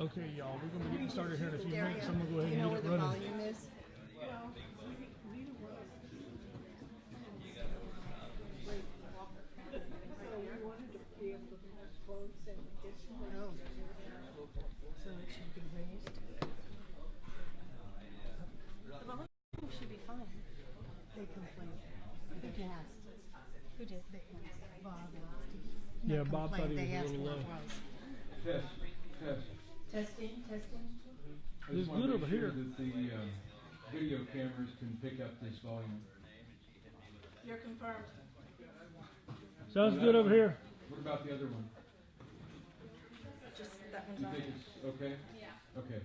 Okay, y'all, we're going to get started here in a few minutes. I'm going to go ahead and get it running. Volume is? So it should be raised. The volume should be fine. They complained. They asked. Who did? They asked. Bob asked. Yeah, Bob thought he was a little low. Test. Testing. It's good over here. That the video cameras can pick up this volume. You're confirmed. Sounds good over here. What about the other one? Just that one's Do you on. think it's okay? Yeah. Okay.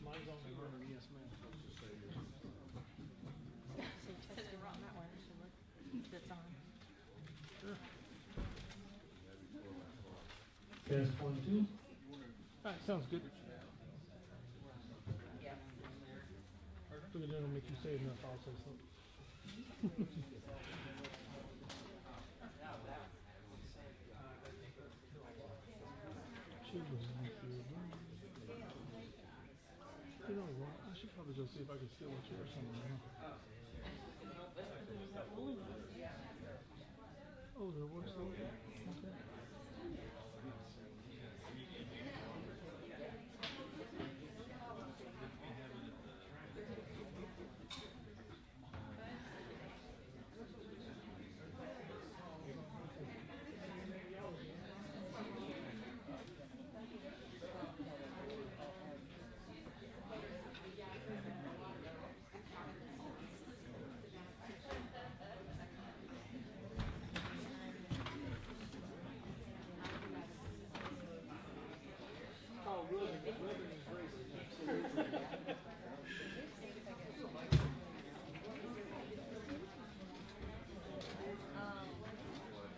Mine's on the burner, yes, ma'am. So test it wrong that one. So look, that's on. Sure. Test 1, 2. All right, sounds good. Look at that, it'll make you say enough, I'll say something. You know what? I should probably go see if I can steal a chair somewhere. Oh, there was still there? Okay.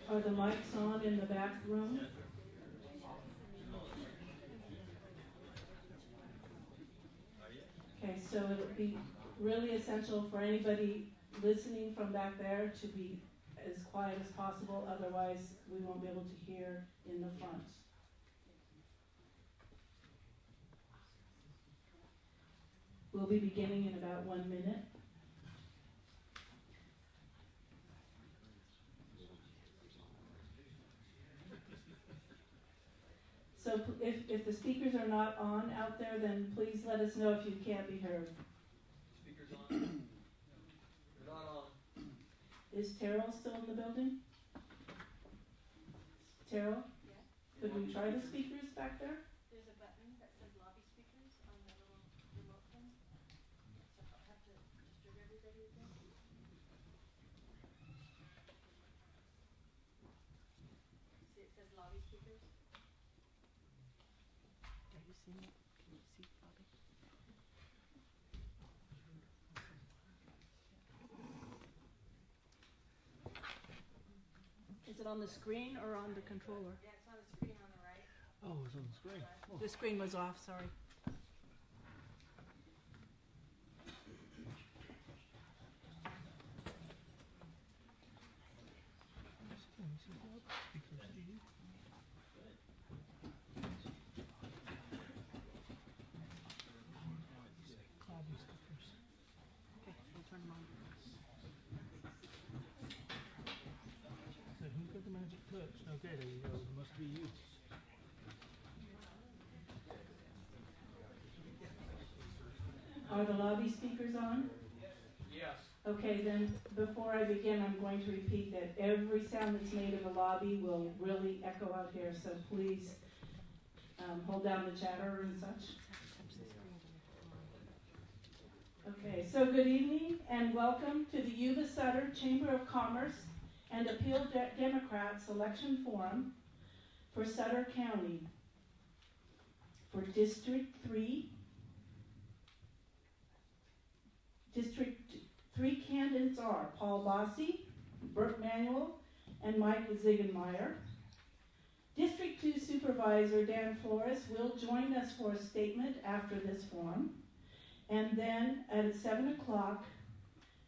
Are the mics on in the back room? Okay, so it'll be really essential for anybody listening from back there to be as quiet as possible, otherwise we won't be able to hear in the front. We'll be beginning in about 1 minute. So if the speakers are not on out there, then please let us know if you can't be heard. Speakers on? They're not on. Is Terrell still in the building? Terrell? Yeah. Could we try the speakers back there? There's a button that says lobby speakers on the little remote thing. So I'll have to disturb everybody again. See, it says lobby speakers. Are you seeing it? Can you see lobby? Is it on the screen or on the controller? Yeah, it's on the screen on the right. Oh, it's on the screen. Oh. The screen was off, sorry. Okay, we'll turn them on. So who got the magic touch? Okay, there you go. It must be you. Are the lobby speakers on? Yes. Okay, then before I begin, I'm going to repeat that every sound that's made in the lobby will really echo out here, so please hold down the chatter and such. Okay, so good evening and welcome to the Yuba Sutter Chamber of Commerce and Appeal Democrats Election Forum for Sutter County for District 3. District 3 candidates are Paul Basi, Bert and Mike Zigenmeyer. District 2 Supervisor Dan Flores will join us for a statement after this forum. And then at 7 o'clock,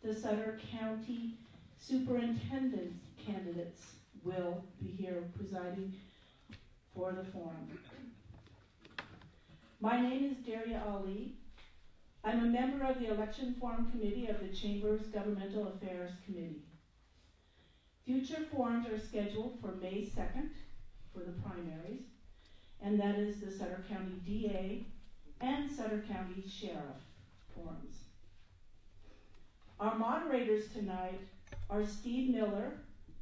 the Sutter County Superintendent candidates will be here presiding for the forum. My name is Daria Ali. I'm a member of the Election Forum Committee of the Chamber's Governmental Affairs Committee. Future forums are scheduled for May 2nd for the primaries, and that is the Sutter County DA and Sutter County Sheriff forums. Our moderators tonight are Steve Miller,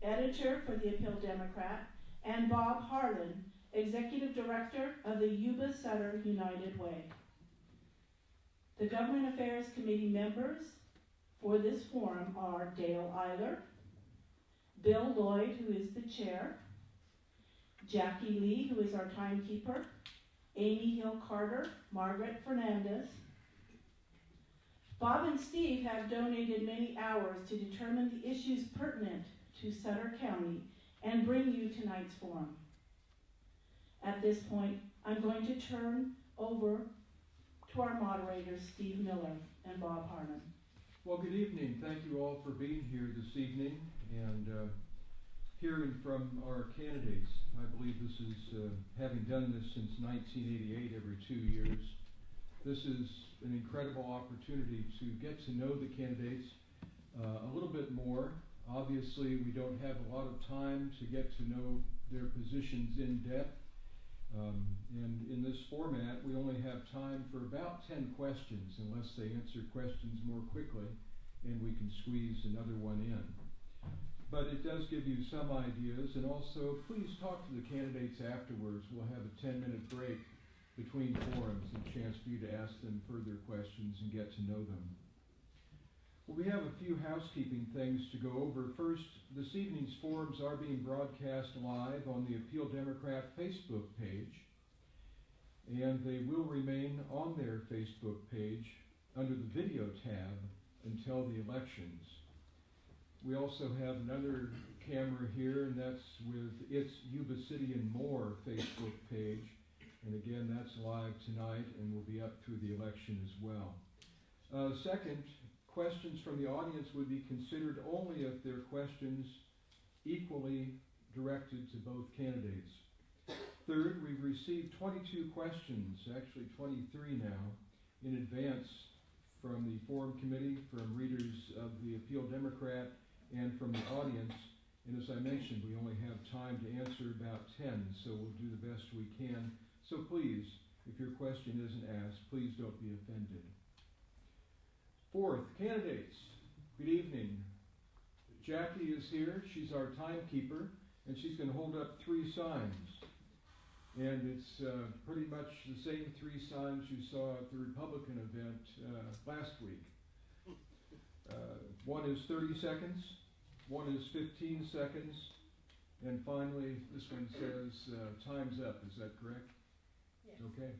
editor for the Appeal Democrat, and Bob Harlan, executive director of the Yuba Sutter United Way. The Government Affairs Committee members for this forum are Dale Eiler, Bill Lloyd, who is the chair, Jackie Lee, who is our timekeeper, Amy Hill Carter, Margaret Fernandez. Bob and Steve have donated many hours to determine the issues pertinent to Sutter County and bring you tonight's forum. At this point, I'm going to turn over to our moderators, Steve Miller and Bob Harlan. Well, good evening. Thank you all for being here this evening and hearing from our candidates. I believe this is, having done this since 1988, every 2 years, this is an incredible opportunity to get to know the candidates a little bit more. Obviously, we don't have a lot of time to get to know their positions in depth. And in this format, we only have time for about 10 questions, unless they answer questions more quickly, and we can squeeze another one in. But it does give you some ideas, and also please talk to the candidates afterwards. We'll have a 10-minute break between forums, a chance for you to ask them further questions and get to know them. Well, we have a few housekeeping things to go over. First, this evening's forums are being broadcast live on the Appeal Democrat Facebook page, and they will remain on their Facebook page under the video tab until the elections. We also have another camera here, and that's with It's Yuba City and More Facebook page. And again, that's live tonight and will be up through the election as well. Second, questions from the audience would be considered only if they're questions equally directed to both candidates. Third, we've received 22 questions, actually 23 now, in advance from the Forum Committee, from readers of the Appeal Democrat, and from the audience. And as I mentioned, we only have time to answer about 10, so we'll do the best we can. So please, if your question isn't asked, please don't be offended. Fourth, candidates, good evening. Jackie is here. She's our timekeeper, and she's going to hold up 3 signs. And it's pretty much the same 3 signs you saw at the Republican event last week. One is 30 seconds, one is 15 seconds, and finally this one says time's up. Is that correct? Yes. Okay.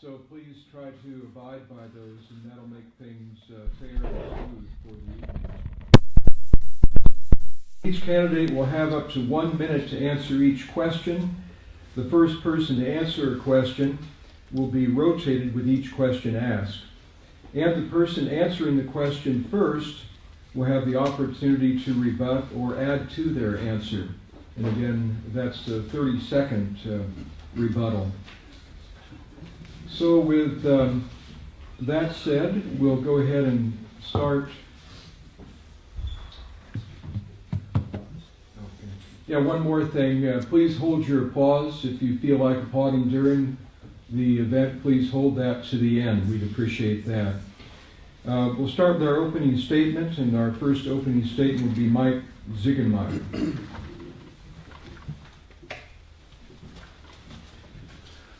So please try to abide by those, and that'll make things fair and smooth for the evening. Each candidate will have up to 1 minute to answer each question. The first person to answer a question will be rotated with each question asked. And the person answering the question first will have the opportunity to rebut or add to their answer. And again, that's a 30-second rebuttal. So with that said, we'll go ahead and start. Yeah, one more thing. Please hold your applause. If you feel like applauding during the event, please hold that to the end. We'd appreciate that. We'll start with our opening statement, and our first opening statement will be Mike Zigenmeyer.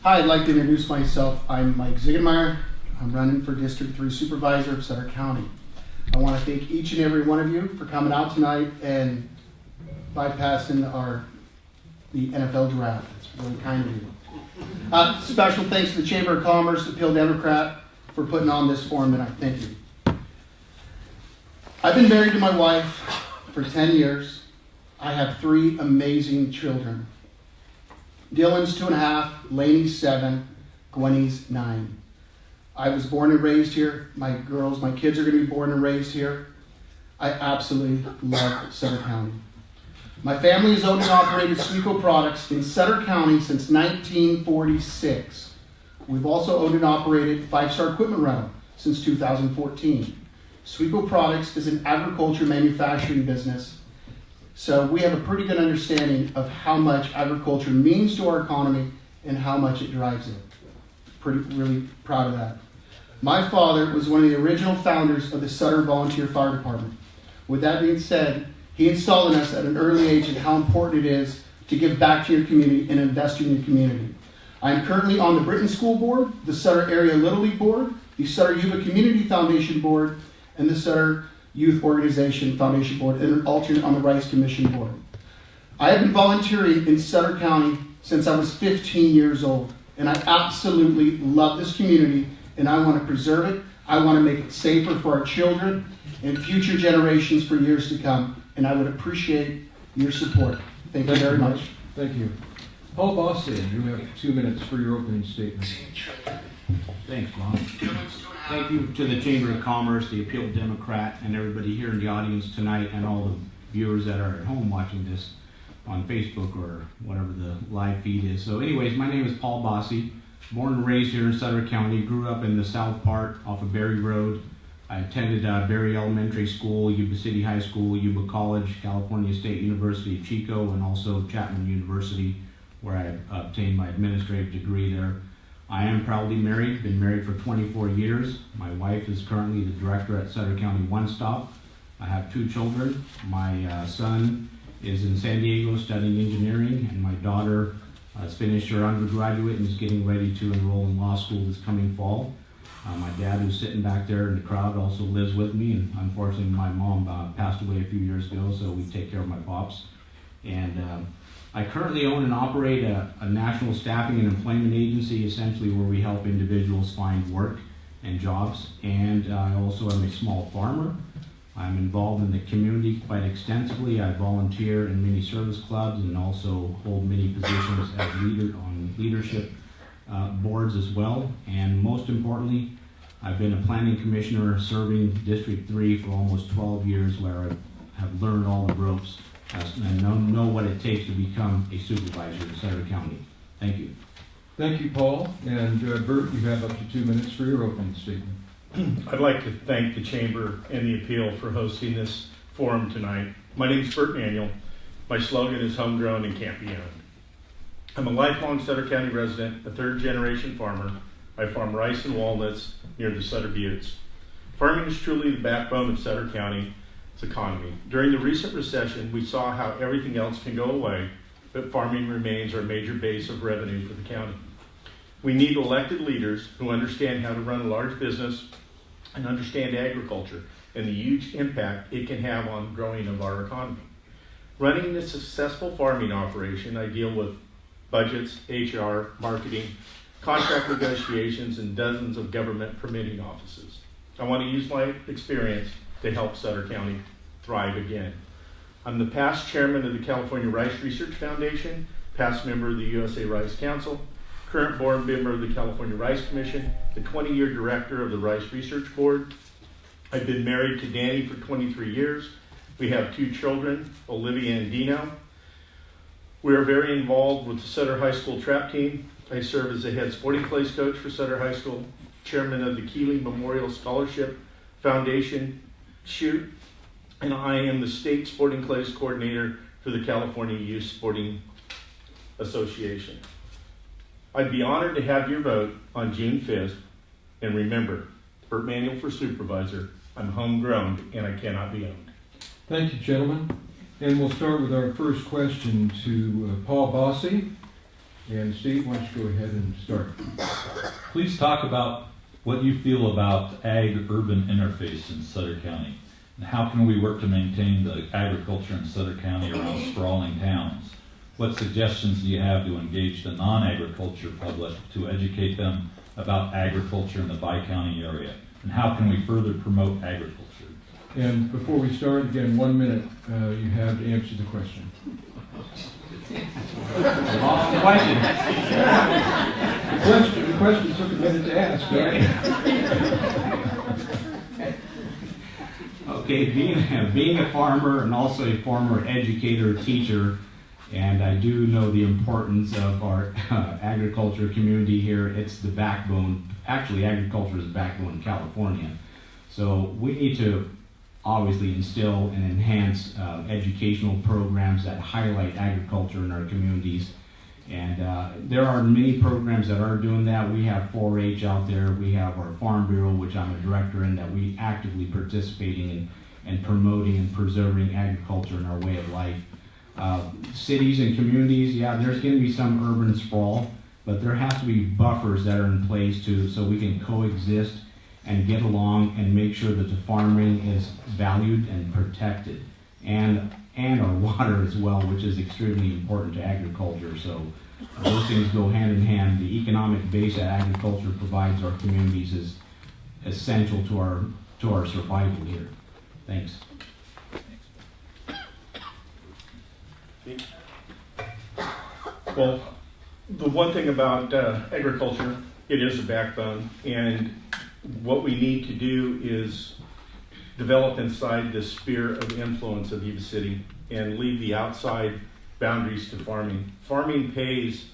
Hi, I'd like to introduce myself. I'm Mike Zigenmeyer. I'm running for District 3 Supervisor of Sutter County. I want to thank each and every one of you for coming out tonight and bypassing the NFL draft. It's really kind of you. Special thanks to the Chamber of Commerce, Appeal Democrat, for putting on this forum tonight. Thank you. I've been married to my wife for 10 years. I have 3 amazing children. Dhillon's 2.5, Laney's 7, Gwenny's 9. I was born and raised here. My kids are going to be born and raised here. I absolutely love Sutter County. My family has owned and operated Sweeco products in Sutter County since 1946. We've also owned and operated 5-Star Equipment Rental since 2014. Sweeco Products is an agriculture manufacturing business, so we have a pretty good understanding of how much agriculture means to our economy and how much it drives it. Really proud of that. My father was one of the original founders of the Sutter Volunteer Fire Department. With that being said, he installed in us at an early age in how important it is to give back to your community and invest in your community. I am currently on the Britain School Board, the Sutter Area Little League Board, the Sutter Yuba Community Foundation Board, and the Sutter Youth Organization Foundation Board, and an alternate on the Rice Commission Board. I have been volunteering in Sutter County since I was 15 years old, and I absolutely love this community, and I want to preserve it. I want to make it safer for our children and future generations for years to come, and I would appreciate your support. Thank you very much. Thank you. Paul Basi, you have 2 minutes for your opening statement. Thanks, Bob. Thank you to the Chamber of Commerce, the Appeal Democrat, and everybody here in the audience tonight, and all the viewers that are at home watching this on Facebook or whatever the live feed is. So anyways, my name is Paul Basi, born and raised here in Sutter County, grew up in the south part off of Berry Road. I attended Berry Elementary School, Yuba City High School, Yuba College, California State University of Chico, and also Chapman University, where I obtained my administrative degree there. I am proudly married, been married for 24 years. My wife is currently the director at Sutter County One Stop. I have 2 children. My son is in San Diego studying engineering, and my daughter has finished her undergraduate and is getting ready to enroll in law school this coming fall. My dad, who's sitting back there in the crowd, also lives with me, and unfortunately my mom passed away a few years ago, so we take care of my pops. And I currently own and operate a national staffing and employment agency, essentially where we help individuals find work and jobs. And I also am a small farmer. I'm involved in the community quite extensively. I volunteer in many service clubs and also hold many positions as on leadership boards as well. And most importantly, I've been a planning commissioner serving District 3 for almost 12 years, where I have learned all the ropes and know what it takes to become a supervisor in Sutter County. Thank you. Thank you, Paul. And Bert, you have up to 2 minutes for your opening statement. I'd like to thank the Chamber and the Appeal for hosting this forum tonight. My name is Bert Manuel. My slogan is homegrown and can't be owned. I'm a lifelong Sutter County resident, a 3rd-generation farmer. I farm rice and walnuts near the Sutter Buttes. Farming is truly the backbone of Sutter County's economy. During the recent recession, we saw how everything else can go away, but farming remains our major base of revenue for the county. We need elected leaders who understand how to run a large business and understand agriculture and the huge impact it can have on growing of our economy. Running a successful farming operation, I deal with budgets, HR, marketing, contract negotiations, and dozens of government permitting offices. I want to use my experience to help Sutter County thrive again. I'm the past chairman of the California Rice Research Foundation, past member of the USA Rice Council, current board member of the California Rice Commission, the 20-year director of the Rice Research Board. I've been married to Danny for 23 years. We have 2 children, Olivia and Dino. We are very involved with the Sutter High School trap team. I serve as the head sporting clays coach for Sutter High School, chairman of the Keeley Memorial Scholarship Foundation shoot, and I am the state sporting clays coordinator for the California Youth Sporting Association. I'd be honored to have your vote on June 5th, and remember, Bert Manuel for supervisor. I'm homegrown and I cannot be owned. Thank you, gentlemen. And we'll start with our first question to Paul Basi. And Steve, why don't you go ahead and start? Please talk about what you feel about ag-urban interface in Sutter County. And how can we work to maintain the agriculture in Sutter County around sprawling towns? What suggestions do you have to engage the non-agriculture public to educate them about agriculture in the Bi-County area? And how can we further promote agriculture? And before we start, again, 1 minute you have to answer the question. Long question. The question took a minute to ask, right? Okay, being a farmer and also a former educator, teacher, And I do know the importance of our agriculture community here. It's the backbone. Actually, agriculture is the backbone in California. So we need to obviously instill and enhance educational programs that highlight agriculture in our communities. And there are many programs that are doing that. We have 4-H out there. We have our Farm Bureau, which I'm a director in, that we actively participating in and promoting and preserving agriculture in our way of life. Cities and communities, yeah, there's going to be some urban sprawl, but there has to be buffers that are in place so we can coexist and get along and make sure that the farming is valued and protected, and our water as well, which is extremely important to agriculture. So those things go hand in hand. The economic base that agriculture provides our communities is essential to our survival here. Thanks. Well, the one thing about agriculture, it is a backbone, and what we need to do is develop inside the sphere of influence of Yuba City and leave the outside boundaries to farming. Farming pays,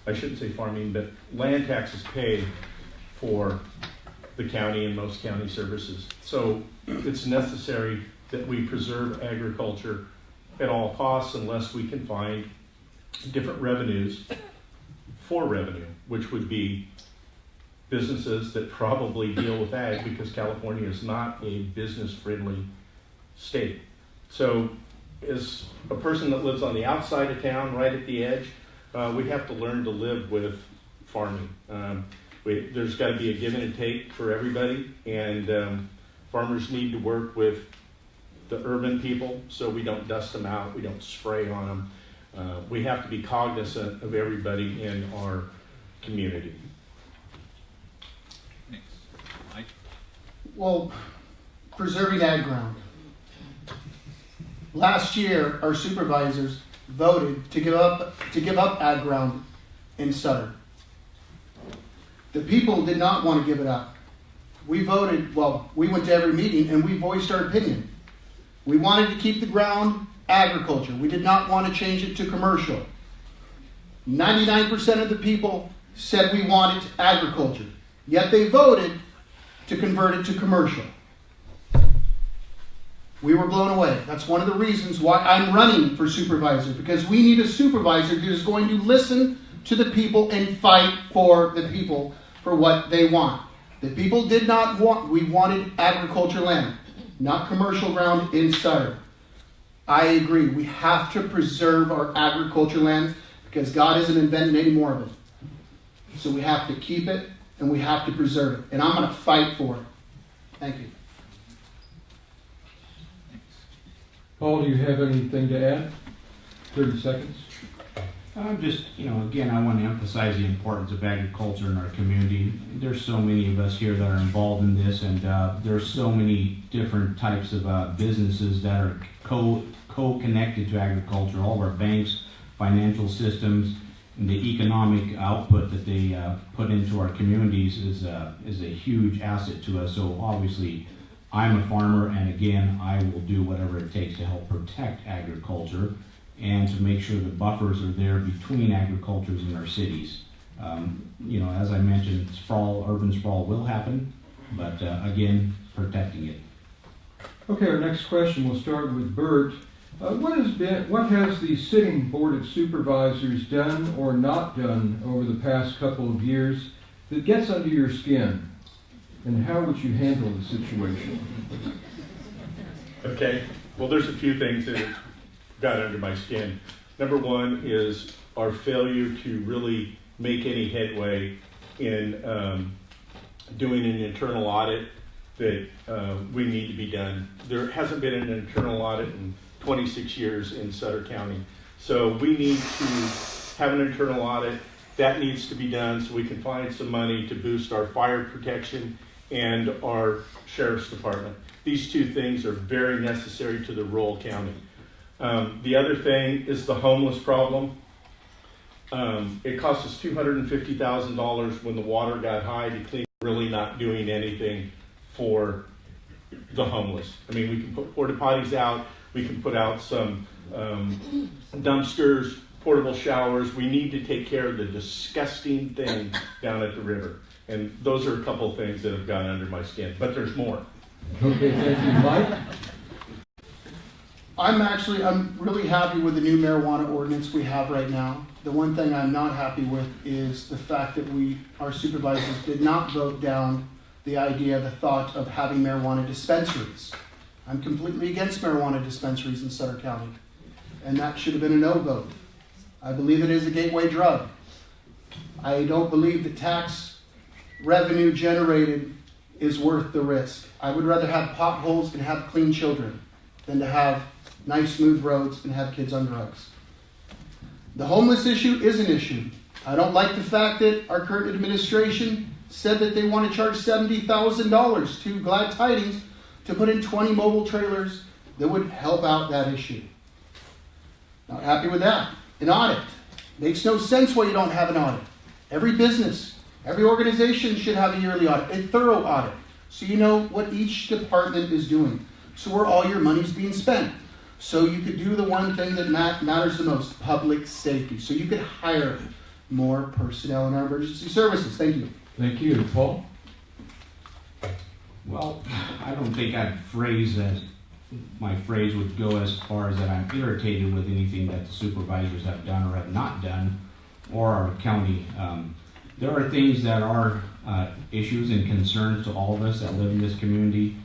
I shouldn't say farming, but land taxes pay for the county and most county services. So it's necessary that we preserve agriculture at all costs unless we can find different revenues for revenue, which would be businesses that probably deal with ag, because California is not a business-friendly state. So as a person that lives on the outside of town, right at the edge, we have to learn to live with farming. There's got to be a give and a take for everybody, and farmers need to work with the urban people so we don't dust them out, we don't spray on them. We have to be cognizant of everybody in our community. Well, preserving ag ground. Last year, our supervisors voted to give up ag ground in Sutter. The people did not want to give it up. We voted, we went to every meeting and we voiced our opinion. We wanted to keep the ground agriculture. We did not want to change it to commercial. 99% of the people said we wanted agriculture, yet they voted to convert it to commercial. We were blown away. That's one of the reasons why I'm running for supervisor, because we need a supervisor who is going to listen to the people and fight for the people for what they want. The people did not want, we wanted agriculture land, not commercial ground in Sutter. I agree. We have to preserve our agriculture land because God isn't inventing any more of it. So we have to keep it and we have to preserve it. And I'm going to fight for it. Thank you. Paul, do you have anything to add? 30 seconds. Just, again, I want to emphasize the importance of agriculture in our community. There's so many of us here that are involved in this, and there's so many different types of businesses that are co-connected to agriculture. All of our banks, financial systems, and the economic output that they put into our communities is a huge asset to us. So obviously, I'm a farmer, and again, I will do whatever it takes to help protect agriculture and to make sure the buffers are there between agricultures in our cities. As I mentioned, urban sprawl will happen, but again, protecting it. Okay, our next question, we'll start with Bert. What has the sitting Board of Supervisors done or not done over the past couple of years that gets under your skin? And how would you handle the situation? Okay, well, there's a few things that got under my skin. Number one is our failure to really make any headway in doing an internal audit that we need to be done. There hasn't been an internal audit in 26 years in Sutter County. So we need to have an internal audit. That needs to be done so we can find some money to boost our fire protection and our sheriff's department. These two things are very necessary to the rural county. The other thing is the homeless problem. It cost us $250,000 when the water got high to clean, really not doing anything for the homeless. I mean, we can put porta potties out, we can put out some dumpsters, portable showers. We need to take care of the disgusting thing down at the river. And those are a couple of things that have gone under my skin, but there's more. Okay, thank you. Mike? I'm really happy with the new marijuana ordinance we have right now. The one thing I'm not happy with is the fact that our supervisors did not vote down the idea, the thought of having marijuana dispensaries. I'm completely against marijuana dispensaries in Sutter County, and that should have been a no vote. I believe it is a gateway drug. I don't believe the tax revenue generated is worth the risk. I would rather have potholes and have clean children than to have nice smooth roads and have kids on drugs. The homeless issue is an issue. I don't like the fact that our current administration said that they want to charge $70,000 to Glad Tidings to put in 20 mobile trailers that would help out that issue. Not happy with that. An audit. Makes no sense why you don't have an audit. Every business, every organization should have a yearly audit, a thorough audit, so you know what each department is doing, so where all your money's being spent. So you could do the one thing that matters the most, public safety. So you could hire more personnel in our emergency services. Thank you. Thank you. Paul? Well, I don't think my phrase would go as far as that I'm irritated with anything that the supervisors have done or have not done, or our county. There are things that are issues and concerns to all of us that live in this community.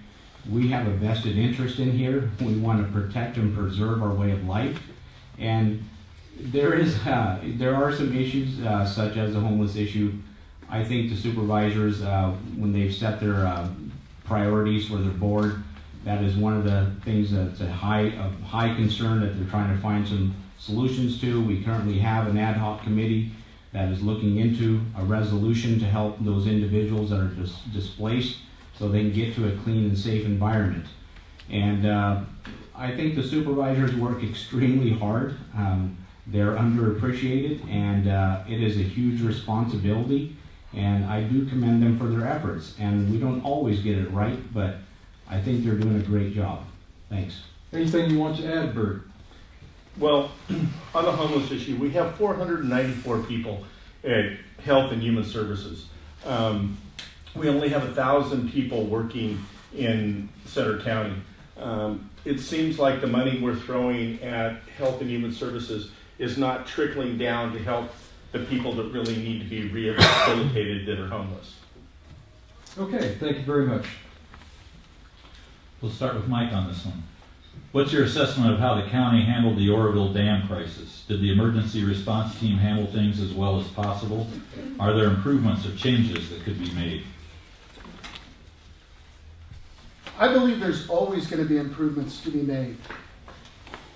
We have a vested interest in here. We want to protect and preserve our way of life. And there are some issues such as the homeless issue. I think the supervisors, when they've set their priorities for their board, that is one of the things that's a high concern that they're trying to find some solutions to. We currently have an ad hoc committee that is looking into a resolution to help those individuals that are displaced so they can get to a clean and safe environment. And I think the supervisors work extremely hard. They're underappreciated, and it is a huge responsibility, and I do commend them for their efforts. And we don't always get it right, but I think they're doing a great job. Thanks. Anything you want to add, Bert? Well, on the homeless issue, we have 494 people at Health and Human Services. We only have 1,000 people working in Sutter County. It seems like the money we're throwing at Health and Human Services is not trickling down to help the people that really need to be rehabilitated that are homeless. Okay, thank you very much. We'll start with Mike on this one. What's your assessment of how the county handled the Oroville Dam crisis? Did the emergency response team handle things as well as possible? Are there improvements or changes that could be made? I believe there's always going to be improvements to be made.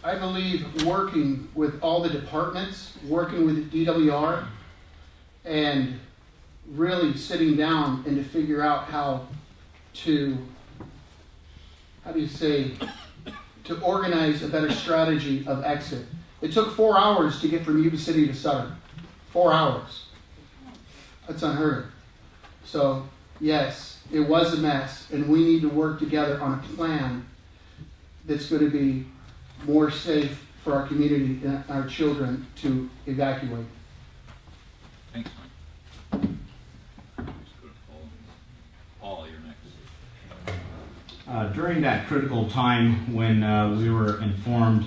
I believe working with all the departments, working with DWR, and really sitting down and to figure out how to organize a better strategy of exit. It took 4 hours to get from Yuba City to Sutter. 4 hours. That's unheard of. So, yes, it was a mess, and we need to work together on a plan that's going to be more safe for our community and our children to evacuate. Thanks, Mike. Paul, you're next. During that critical time when we were informed,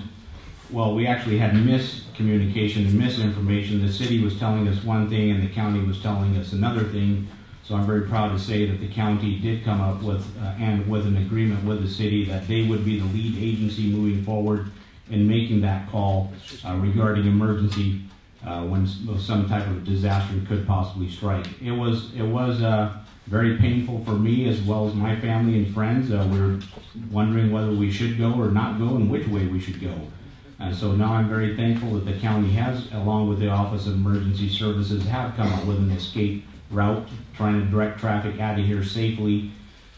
well, we actually had miscommunication and misinformation. The city was telling us one thing and the county was telling us another thing. So I'm very proud to say that the county did come up with an agreement with the city that they would be the lead agency moving forward in making that call regarding emergency when some type of disaster could possibly strike. It was very painful for me as well as my family and friends. We were wondering whether we should go or not go and which way we should go. And so now I'm very thankful that the county has, along with the Office of Emergency Services, have come up with an escape route, trying to direct traffic out of here safely,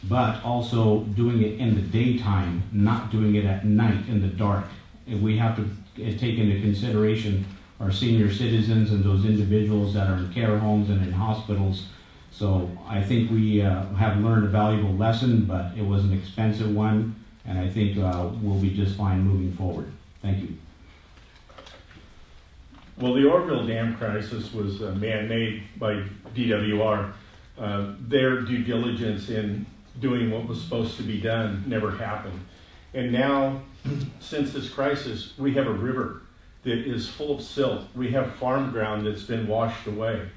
but also doing it in the daytime, not doing it at night in the dark. And we have to take into consideration our senior citizens and those individuals that are in care homes and in hospitals. So I think we have learned a valuable lesson, but it was an expensive one, and I think we'll be just fine moving forward. Thank you. Well, the Orville Dam crisis was man-made by DWR. Their due diligence in doing what was supposed to be done never happened. And now, since this crisis, we have a river that is full of silt. We have farm ground that's been washed away.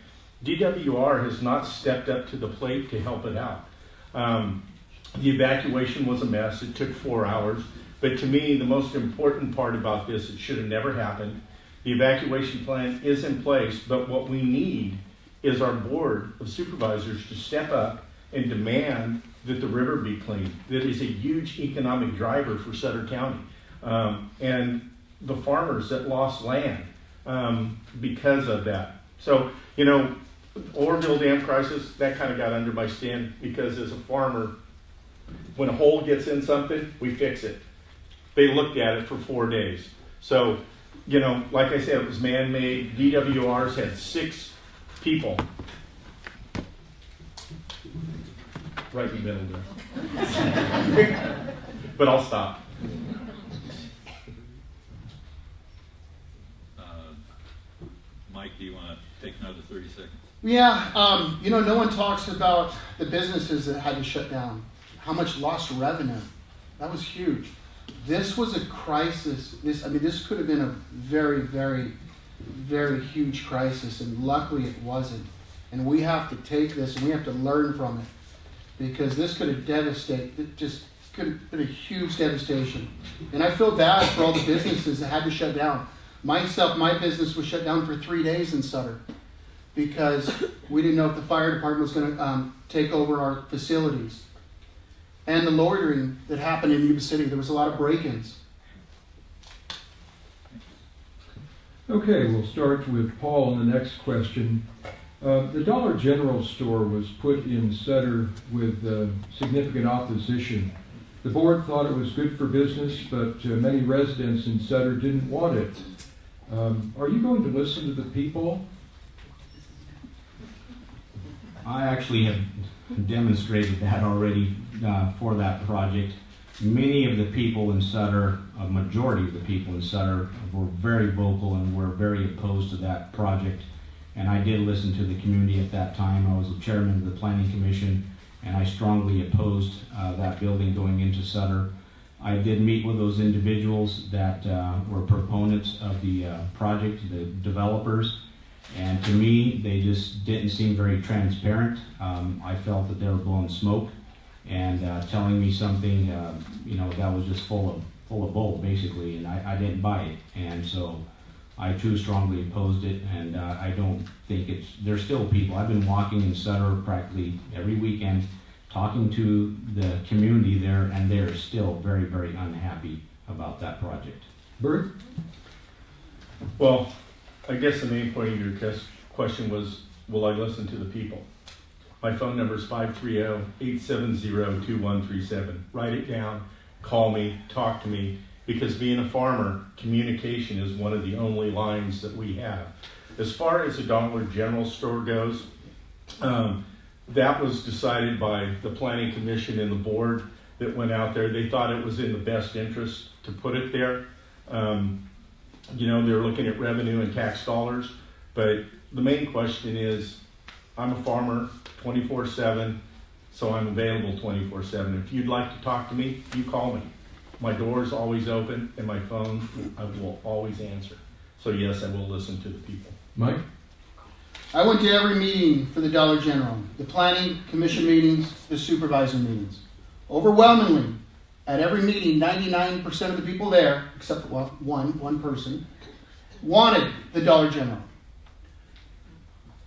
DWR has not stepped up to the plate to help it out. The evacuation was a mess. It took 4 hours. But to me, the most important part about this, it should have never happened. The evacuation plan is in place, but what we need is our board of supervisors to step up and demand that the river be cleaned. That is a huge economic driver for Sutter County. And the farmers that lost land because of that. So, you know, Orville Dam crisis, that kind of got under my skin because as a farmer, when a hole gets in something, we fix it. They looked at it for 4 days. So, you know, like I said, it was man-made. DWRs had 6 people. Right in the middle there. But I'll stop. Mike, do you want to take another 30 seconds? Yeah, you know, no one talks about the businesses that had to shut down. How much lost revenue. That was huge. This was a crisis. This could have been a very, very, very huge crisis, and luckily it wasn't. And we have to take this and we have to learn from it, because this could have devastated. It just could have been a huge devastation. And I feel bad for all the businesses that had to shut down. My business was shut down for 3 days in Sutter because we didn't know if the fire department was going to take over our facilities. And the loitering that happened in Yuba City, there was a lot of break-ins. Okay, we'll start with Paul on the next question. The Dollar General store was put in Sutter with significant opposition. The board thought it was good for business, but many residents in Sutter didn't want it. Are you going to listen to the people? I actually have demonstrated that already for that project. Many of the people in Sutter, a majority of the people in Sutter, were very vocal and were very opposed to that project. And I did listen to the community at that time. I was the chairman of the Planning Commission, and I strongly opposed that building going into Sutter. I did meet with those individuals that were proponents of the project, the developers, and to me, they just didn't seem very transparent. I felt that they were blowing smoke and telling me something, that was just full of bull, basically, and I didn't buy it. And so I too strongly opposed it, and I don't think there's still people. I've been walking in Sutter practically every weekend, talking to the community there, and they're still very, very unhappy about that project. Bert? Well, I guess the main point of your question was, will I listen to the people? My phone number is 530-870-2137. Write it down, call me, talk to me, because being a farmer, communication is one of the only lines that we have. As far as the Dollar General store goes, that was decided by the Planning Commission and the board that went out there. They thought it was in the best interest to put it there. They're looking at revenue and tax dollars, but the main question is, I'm a farmer 24/7, so I'm available 24/7. If you'd like to talk to me, you call me. My door is always open, and my phone, I will always answer. So yes, I will listen to the people. Mike? I went to every meeting for the Dollar General, the Planning Commission meetings, the Supervisor meetings. Overwhelmingly, at every meeting, 99% of the people there, except one person, wanted the Dollar General.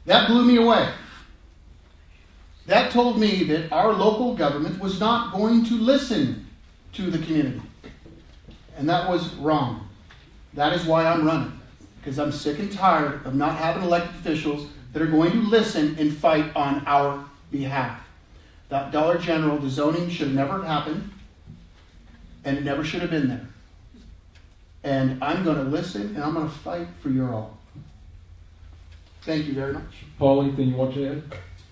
That blew me away. That told me that our local government was not going to listen to the community. And that was wrong. That is why I'm running. Because I'm sick and tired of not having elected officials that are going to listen and fight on our behalf. That Dollar General, the zoning should have never happened. And it never should have been there. And I'm going to listen and I'm going to fight for your all. Thank you very much. Paul, anything you want to add?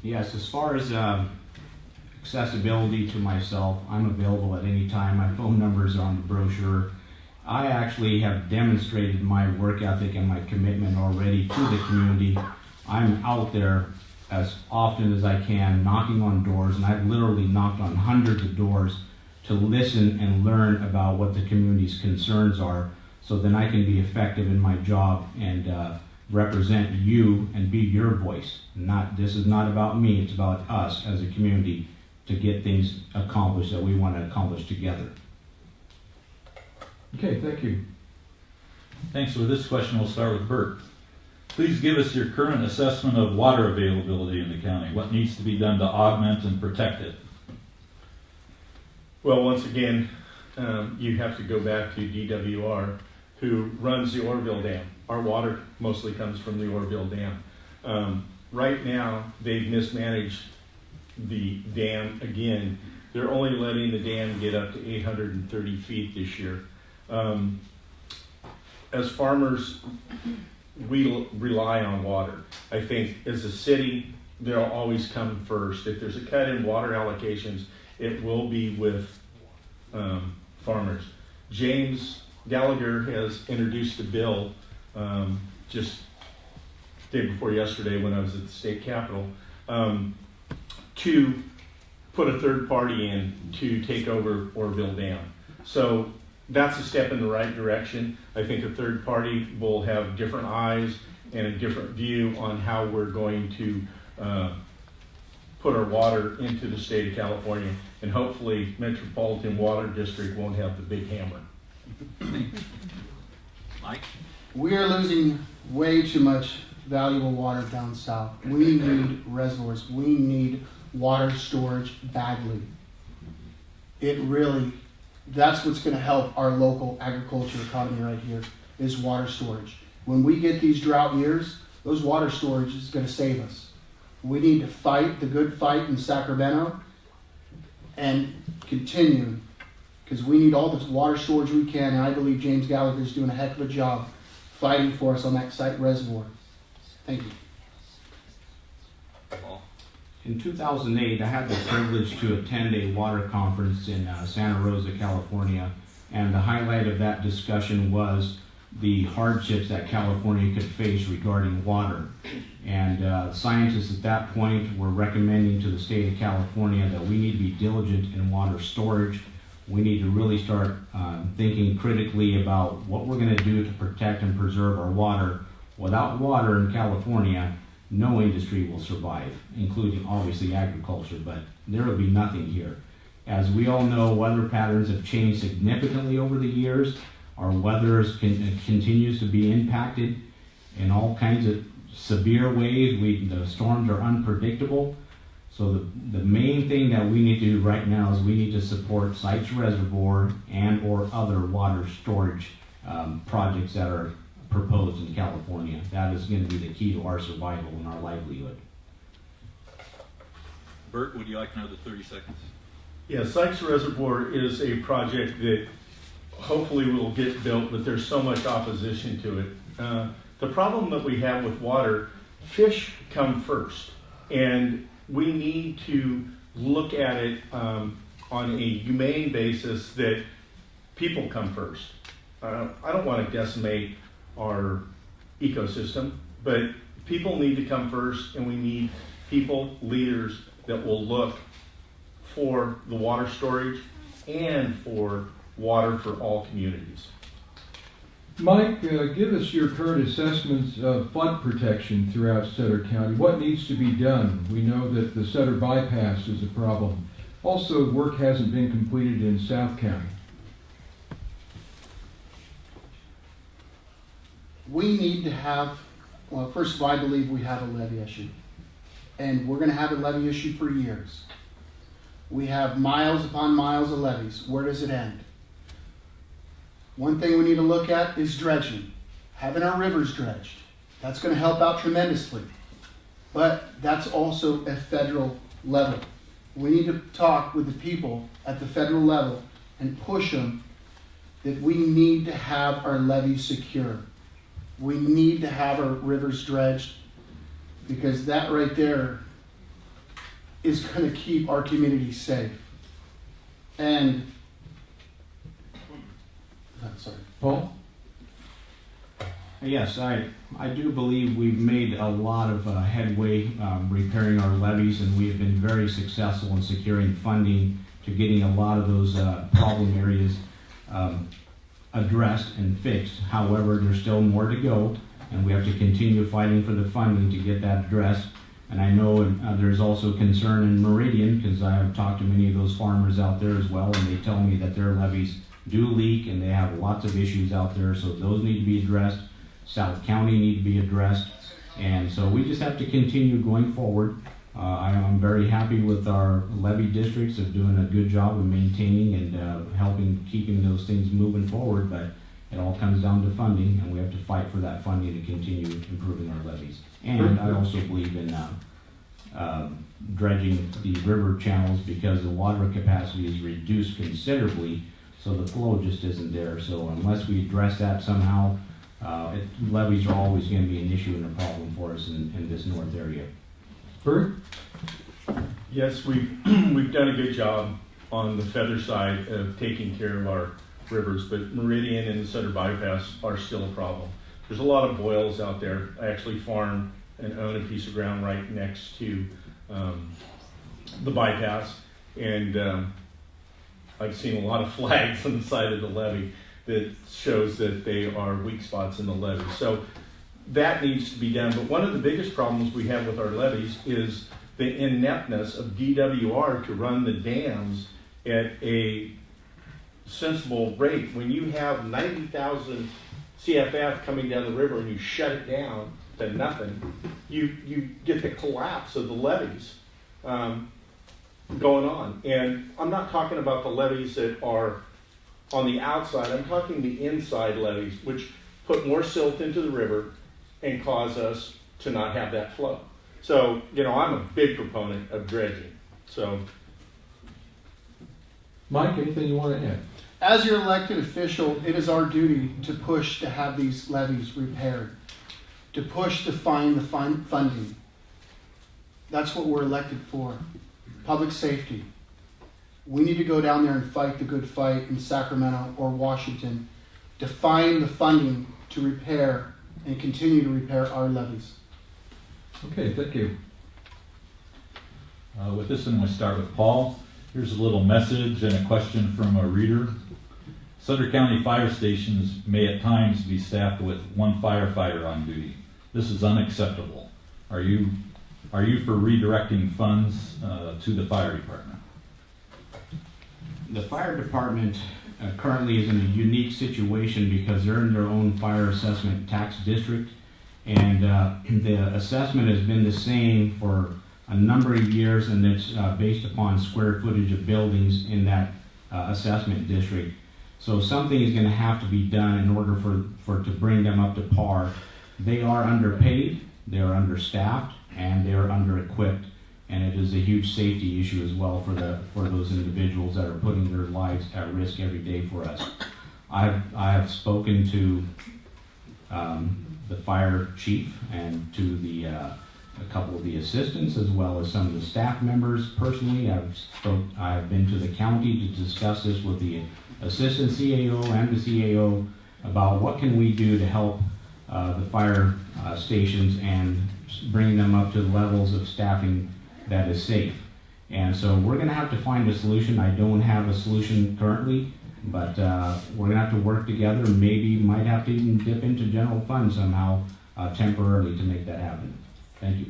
Yes, as far as accessibility to myself, I'm available at any time. My phone numbers are on the brochure. I actually have demonstrated my work ethic and my commitment already to the community. I'm out there as often as I can, knocking on doors, and I've literally knocked on hundreds of doors to listen and learn about what the community's concerns are, so then I can be effective in my job and represent you and be your voice. This is not about me, it's about us as a community to get things accomplished that we want to accomplish together. Okay, thank you. Thanks. For this question, we'll start with Bert. Please give us your current assessment of water availability in the county. What needs to be done to augment and protect it? Well, once again, you have to go back to DWR, who runs the Orville Dam. Our water mostly comes from the Orville Dam. Right now, they've mismanaged the dam again. They're only letting the dam get up to 830 feet this year. As farmers, we rely on water. I think as a city, they'll always come first. If there's a cut in water allocations, it will be with farmers. James Gallagher has introduced a bill just the day before yesterday when I was at the state capitol to put a third party in to take over Orville Dam. So that's a step in the right direction. I think a third party will have different eyes and a different view on how we're going to put our water into the state of California, and hopefully Metropolitan Water District won't have the big hammer. Mike? We are losing way too much valuable water down south. We need reservoirs. We need water storage badly. That's what's going to help our local agriculture economy right here, is water storage. When we get these drought years, those water storage is going to save us. We need to fight the good fight in Sacramento and continue, because we need all this water storage we can, and I believe James Gallagher is doing a heck of a job fighting for us on that site reservoir. Thank you. In 2008, I had the privilege to attend a water conference in Santa Rosa, California, and the highlight of that discussion was the hardships that California could face regarding water. And scientists at that point were recommending to the state of California that we need to be diligent in water storage. We need to really start thinking critically about what we're going to do to protect and preserve our water. Without water in California, no industry will survive, including obviously agriculture, but there will be nothing here. As we all know, weather patterns have changed significantly over the years. Our weather continues to be impacted in all kinds of severe ways. The storms are unpredictable. So the main thing that we need to do right now is we need to support Sykes Reservoir and or other water storage projects that are proposed in California. That is going to be the key to our survival and our livelihood. Bert, would you like another 30 seconds? Yeah, Sykes Reservoir is a project that hopefully will get built, but there's so much opposition to it. The problem that we have with water, fish come first, and we need to look at it on a humane basis that people come first. I don't want to decimate our ecosystem, but people need to come first, and we need people, leaders that will look for the water storage and for water for all communities. Mike, give us your current assessments of flood protection throughout Sutter County. What needs to be done? We know that the Sutter bypass is a problem. Also, work hasn't been completed in South County. We need to have, well, first of all, I believe we have a levee issue. And we're going to have a levee issue for years. We have miles upon miles of levees. Where does it end? One thing we need to look at is dredging. Having our rivers dredged. That's going to help out tremendously. But that's also a federal level. We need to talk with the people at the federal level and push them that we need to have our levees secure. We need to have our rivers dredged, because that right there is going to keep our community safe. And Sorry. Paul? Yes, I do believe we've made a lot of headway repairing our levees, and we have been very successful in securing funding to getting a lot of those problem areas addressed and fixed. However, there's still more to go, and we have to continue fighting for the funding to get that addressed. And I know there's also concern in Meridian, because I have talked to many of those farmers out there as well, and they tell me that their levees do leak and they have lots of issues out there, so those need to be addressed. South County need to be addressed, and so we just have to continue going forward. I'm very happy with our levee districts of doing a good job of maintaining and helping keeping those things moving forward, but it all comes down to funding, and we have to fight for that funding to continue improving our levees. And I also believe in dredging the river channels, because the water capacity is reduced considerably, so the flow just isn't there. So unless we address that somehow, levees are always going to be an issue and a problem for us in this north area. Bert? Yes, we've done a good job on the Feather side of taking care of our rivers, but Meridian and the Sutter bypass are still a problem. There's a lot of boils out there. I actually farm and own a piece of ground right next to the bypass, and I've seen a lot of flags on the side of the levee that shows that they are weak spots in the levee. So that needs to be done. But one of the biggest problems we have with our levees is the ineptness of DWR to run the dams at a sensible rate. When you have 90,000 CFF coming down the river and you shut it down to nothing, you get the collapse of the levees going on. And I'm not talking about the levees that are on the outside. I'm talking the inside levees, which put more silt into the river and cause us to not have that flow. So, I'm a big proponent of dredging. So, Mike, anything you want to add? As your elected official, it is our duty to push to have these levees repaired, to push to find the funding. That's what we're elected for. Public safety. We need to go down there and fight the good fight in Sacramento or Washington to find the funding to repair and continue to repair our levees. Okay, thank you. With this, I'm going to start with Paul. Here's a little message and a question from a reader. Sutter County fire stations may at times be staffed with one firefighter on duty. This is unacceptable. Are you for redirecting funds to the fire department? The fire department currently is in a unique situation because they're in their own fire assessment tax district, and the assessment has been the same for a number of years, and it's based upon square footage of buildings in that assessment district. So something is going to have to be done in order for to bring them up to par. They are underpaid, they are understaffed, and they are under-equipped. And it is a huge safety issue as well for those individuals that are putting their lives at risk every day for us. I have spoken to the fire chief and to a couple of the assistants, as well as some of the staff members personally. I have been to the county to discuss this with the assistant CAO and the CAO about what can we do to help the fire stations and bring them up to the levels of staffing that is safe. And so we're going to have to find a solution. I don't have a solution currently, but we're going to have to work together, and maybe might have to even dip into general fund somehow temporarily to make that happen. Thank you.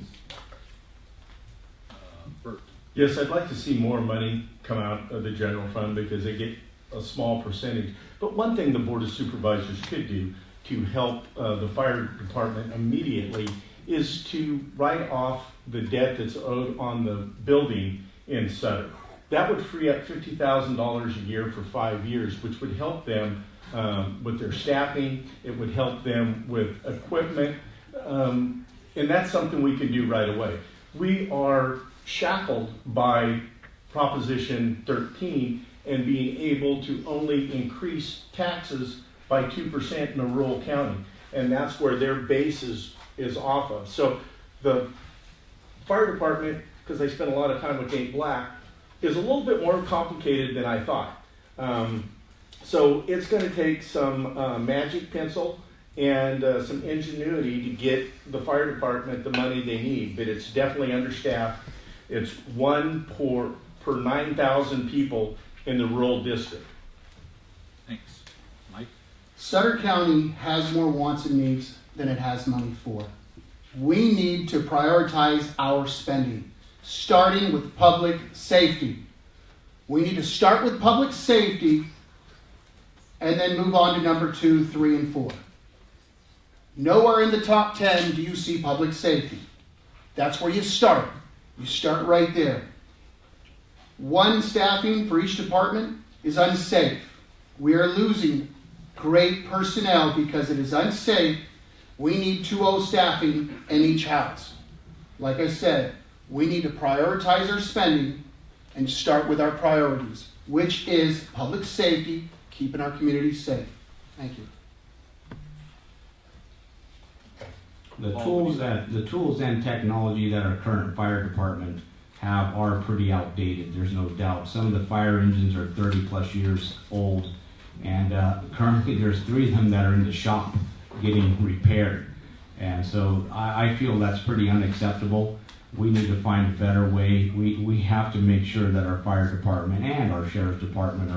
Bert. yes, I'd like to see more money come out of the general fund because they get a small percentage. But one thing the Board of Supervisors could do to help the fire department immediately is to write off the debt that's owed on the building in Sutter. That would free up $50,000 a year for 5 years, which would help them with their staffing. It would help them with equipment. And that's something we can do right away. We are shackled by Proposition 13 and being able to only increase taxes by 2% in a rural county. And that's where their base is off of. So the fire department, because I spent a lot of time with Nate Black, is a little bit more complicated than I thought. So it's going to take some magic pencil and some ingenuity to get the fire department the money they need, but it's definitely understaffed. It's 1 per 9,000 people in the rural district. Thanks. Mike? Sutter County has more wants and needs than it has money for. We need to prioritize our spending, starting with public safety. We need to start with public safety and then move on to number 2, 3, and 4. Nowhere in the top 10 do you see public safety. That's where you start. You start right there. 1 staffing for each department is unsafe. We are losing great personnel because it is unsafe. We need 2-0 staffing in each house. Like I said, we need to prioritize our spending and start with our priorities, which is public safety, keeping our communities safe. Thank you. The tools and technology that our current fire department have are pretty outdated. There's no doubt. Some of the fire engines are 30 plus years old, and currently there's 3 of them that are in the shop getting repaired. And so I feel that's pretty unacceptable. We need to find a better way. We have to make sure that our fire department and our sheriff's department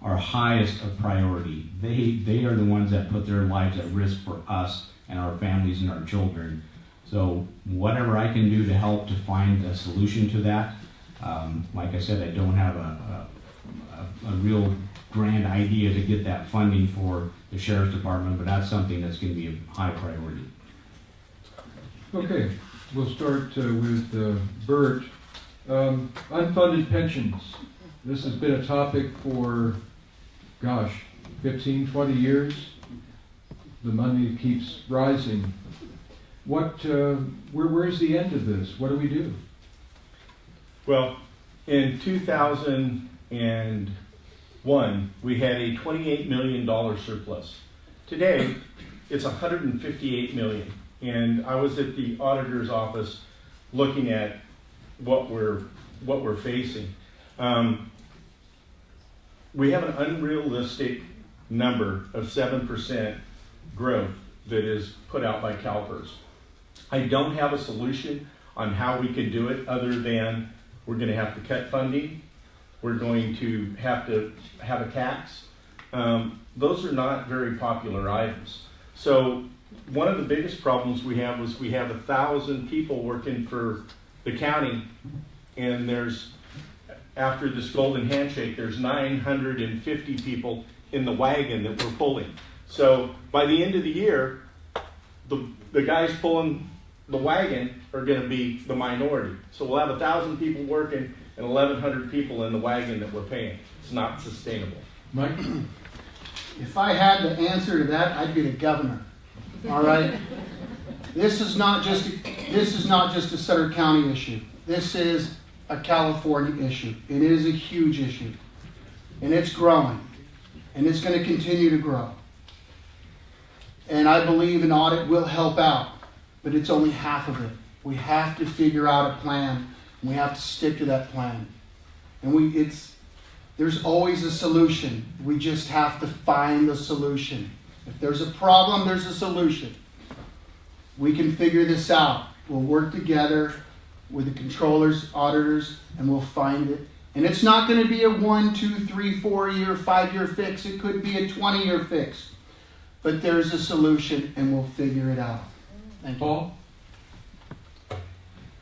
are highest of priority. They are the ones that put their lives at risk for us and our families and our children. So whatever I can do to help to find a solution to that. Like I said, I don't have a real grand idea to get that funding for the sheriff's department, but that's something that's going to be a high priority. Okay, we'll start with Bert. Unfunded pensions. This has been a topic for, 15, 20 years. The money keeps rising. Where's the end of this? What do we do? Well, in 2001, we had a $28 million surplus. Today, it's $158 million. And I was at the auditor's office looking at what we're facing. We have an unrealistic number of 7% growth that is put out by CalPERS. I don't have a solution on how we could do it other than we're going to have to cut funding. We're going to have a tax. Those are not very popular items. So one of the biggest problems we have was we have 1,000 people working for the county, and after this golden handshake, there's 950 people in the wagon that we're pulling. So by the end of the year, the guys pulling the wagon are going to be the minority. So we'll have 1,000 people working and 1,100 people in the wagon that we're paying. It's not sustainable. Mike? If I had the answer to that, I'd be the governor. All right? This is not just a Sutter County issue. This is a California issue. It is a huge issue. And it's growing. And it's going to continue to grow. And I believe an audit will help out, but it's only half of it. We have to figure out a plan. And we have to stick to that plan. And there's always a solution. We just have to find the solution. If there's a problem, there's a solution. We can figure this out. We'll work together with the controllers, auditors, and we'll find it. And it's not going to be a 1, 2, 3, 4 year, 5 year fix. It could be a 20-year fix. But there's a solution, and we'll figure it out. Thank you. Paul?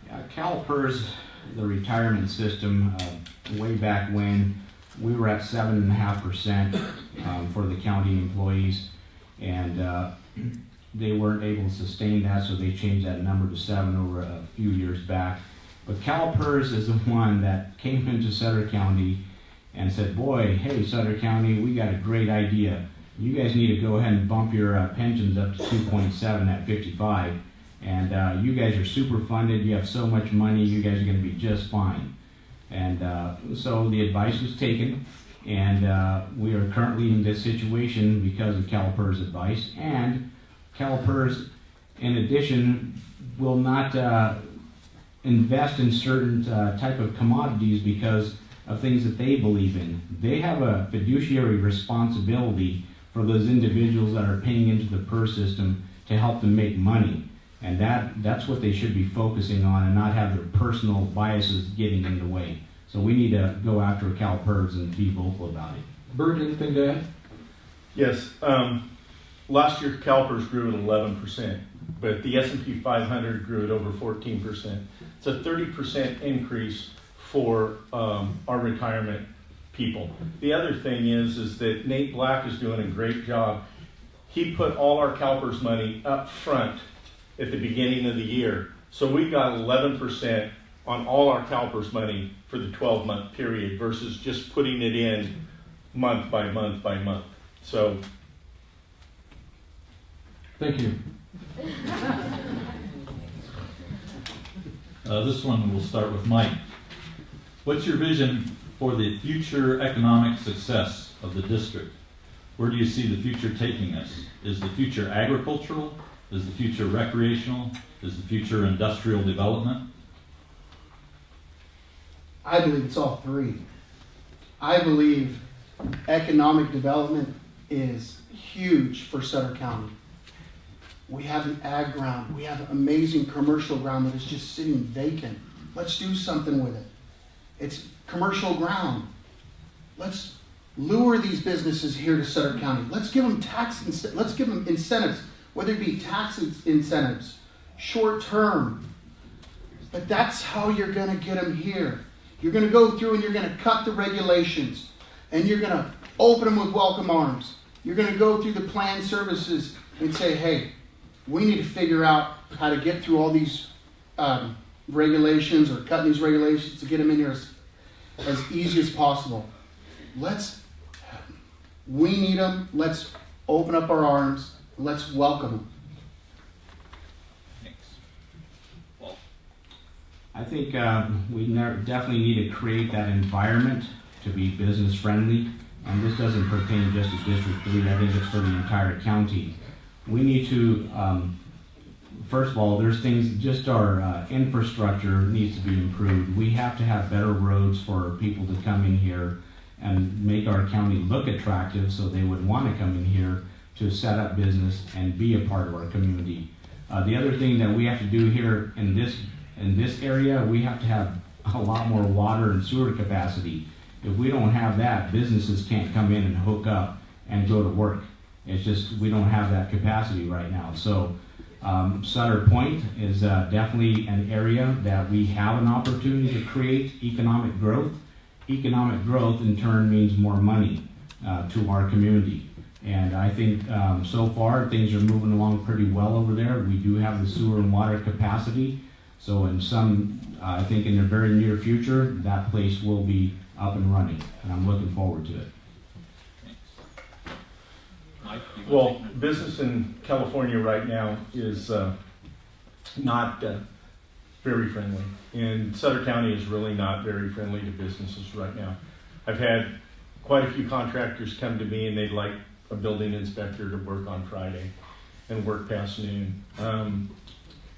Yeah, CalPERS, the retirement system, way back when, we were at 7.5% for the county employees, and they weren't able to sustain that, so they changed that number to 7 over a few years back. But CalPERS is the one that came into Sutter County and said, boy, hey, Sutter County, we got a great idea. You guys need to go ahead and bump your pensions up to 2.7 at 55. And you guys are super funded. You have so much money. You guys are going to be just fine. And so the advice was taken. And we are currently in this situation because of CalPERS advice. And CalPERS, in addition, will not invest in certain type of commodities because of things that they believe in. They have a fiduciary responsibility for those individuals that are paying into the PERS system to help them make money. And that's what they should be focusing on, and not have their personal biases getting in the way. So we need to go after CalPERS and be vocal about it. Bert, anything to add? Yes. Last year, CalPERS grew at 11%, but the S&P 500 grew at over 14%. It's a 30% increase for our retirement people. The other thing is that Nate Black is doing a great job. He put all our CalPERS money up front at the beginning of the year. So we got 11% on all our CalPERS money for the 12-month period versus just putting it in month by month by month. So, thank you. This one will start with Mike. What's your vision for the future economic success of the district? Where do you see the future taking us? Is the future agricultural? Is the future recreational? Is the future industrial development? I believe it's all three. I believe economic development is huge for Sutter County. We have an ag ground. We have amazing commercial ground that is just sitting vacant. Let's do something with it. It's commercial ground. Let's lure these businesses here to Sutter County. Let's give them let's give them incentives, whether it be tax incentives, short term. But that's how you're going to get them here. You're going to go through and you're going to cut the regulations, and you're going to open them with welcome arms. You're going to go through the planned services and say, hey, we need to figure out how to get through all these regulations, or cutting these regulations to get them in here as easy as possible. We need them. Let's open up our arms. Let's welcome them. Thanks. Well, I think we definitely need to create that environment to be business friendly. And this doesn't pertain just to District 3, I think it's for the entire county. We need to, first of all, there's things, just our infrastructure needs to be improved. We have to have better roads for people to come in here and make our county look attractive, so they would want to come in here to set up business and be a part of our community. The other thing that we have to do here in this area, we have to have a lot more water and sewer capacity. If we don't have that, businesses can't come in and hook up and go to work. It's just, we don't have that capacity right now. So Sutter Point is definitely an area that we have an opportunity to create economic growth. Economic growth in turn means more money to our community. And I think so far things are moving along pretty well over there. We do have the sewer and water capacity. So in I think in the very near future, that place will be up and running. And I'm looking forward to it. Mike, well, business in California right now is not very friendly. And Sutter County is really not very friendly to businesses right now. I've had quite a few contractors come to me and they'd like a building inspector to work on Friday and work past noon.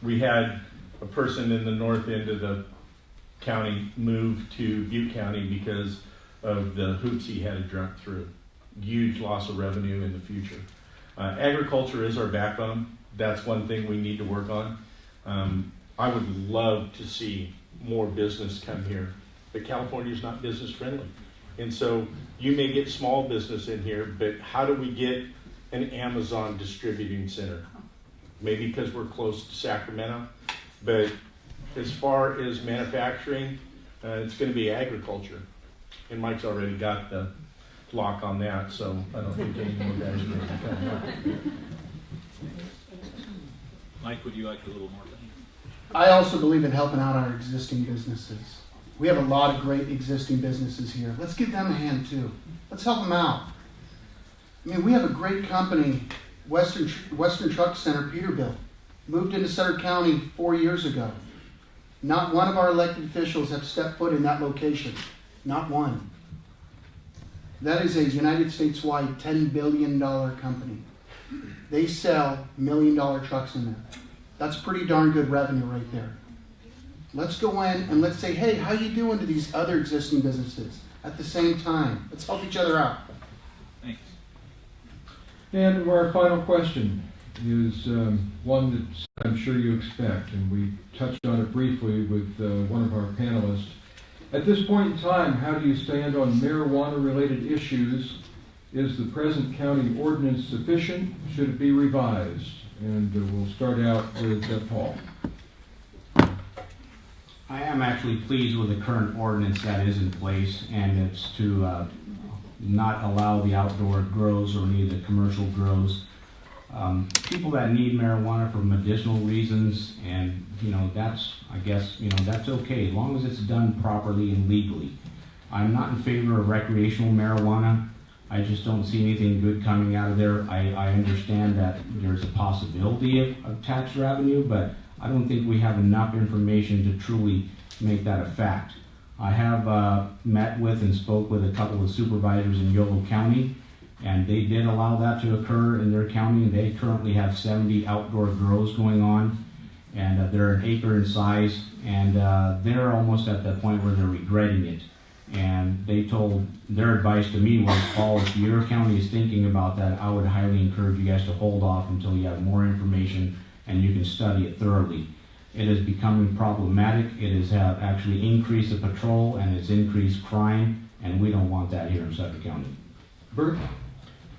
We had a person in the north end of the county move to Butte County because of the hoops he had to jump through. Huge loss of revenue in the future. Agriculture is our backbone. That's one thing we need to work on. I would love to see more business come here, but California is not business friendly. And so you may get small business in here, but how do we get an Amazon distributing center? Maybe because we're close to Sacramento, but as far as manufacturing, it's going to be agriculture. And Mike's already got the lock on that, so I don't think any more guys are going to come up. Mike, would you like a little more? I also believe in helping out our existing businesses. We have a lot of great existing businesses here. Let's give them a hand too. Let's help them out. I mean, we have a great company, Western Truck Center, Peterbilt, moved into Sutter County 4 years ago. Not one of our elected officials have stepped foot in that location. Not one. That is a United States-wide $10 billion company. They sell $1 million trucks in there. That's pretty darn good revenue right there. Let's go in and let's say, hey, how you doing to these other existing businesses at the same time? Let's help each other out. Thanks. And our final question is one that I'm sure you expect, and we touched on it briefly with one of our panelists. At this point in time, how do you stand on marijuana-related issues? Is the present county ordinance sufficient? Should it be revised? And we'll start out with Paul. I am actually pleased with the current ordinance that is in place, and it's to not allow the outdoor grows or any of the commercial grows. People that need marijuana for medicinal reasons, and that's, I guess, that's okay, as long as it's done properly and legally. I'm not in favor of recreational marijuana. I just don't see anything good coming out of there. I understand that there's a possibility of tax revenue, but I don't think we have enough information to truly make that a fact. I have met with and spoke with a couple of supervisors in Yolo County, and they did allow that to occur in their county. They currently have 70 outdoor grows going on, and they're an acre in size, and they're almost at the point where they're regretting it. And they told, their advice to me was, Paul, if your county is thinking about that, I would highly encourage you guys to hold off until you have more information and you can study it thoroughly. It is becoming problematic. It has actually increased the patrol, and it's increased crime, and we don't want that here in Sutter County. Bert?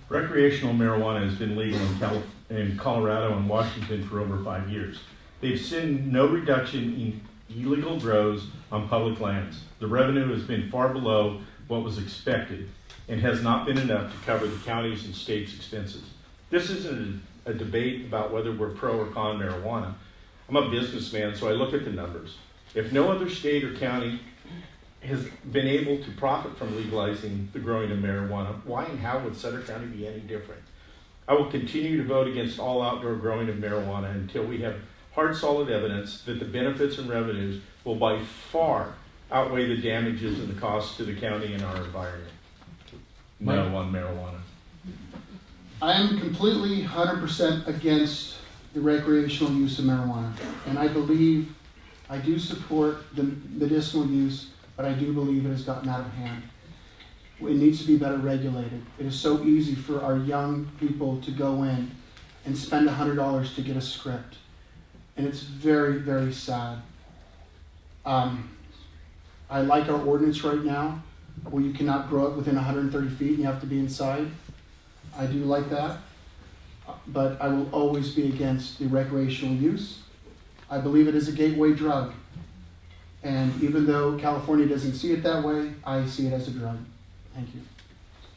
Recreational marijuana has been legal in Colorado and Washington for over 5 years. They've seen no reduction in illegal grows on public lands. The revenue has been far below what was expected and has not been enough to cover the county's and state's expenses. This isn't a debate about whether we're pro or con marijuana. I'm a businessman, so I look at the numbers. If no other state or county has been able to profit from legalizing the growing of marijuana, why and how would Sutter County be any different? I will continue to vote against all outdoor growing of marijuana until we have hard, solid evidence that the benefits and revenues will by far outweigh the damages and the costs to the county and our environment. No on marijuana. I am completely 100% against the recreational use of marijuana. And I believe, I do support the medicinal use, but I do believe it has gotten out of hand. It needs to be better regulated. It is so easy for our young people to go in and spend $100 to get a script. And it's very, very sad. I like our ordinance right now, where you cannot grow it within 130 feet and you have to be inside. I do like that. But I will always be against the recreational use. I believe it is a gateway drug. And even though California doesn't see it that way, I see it as a drug. Thank you.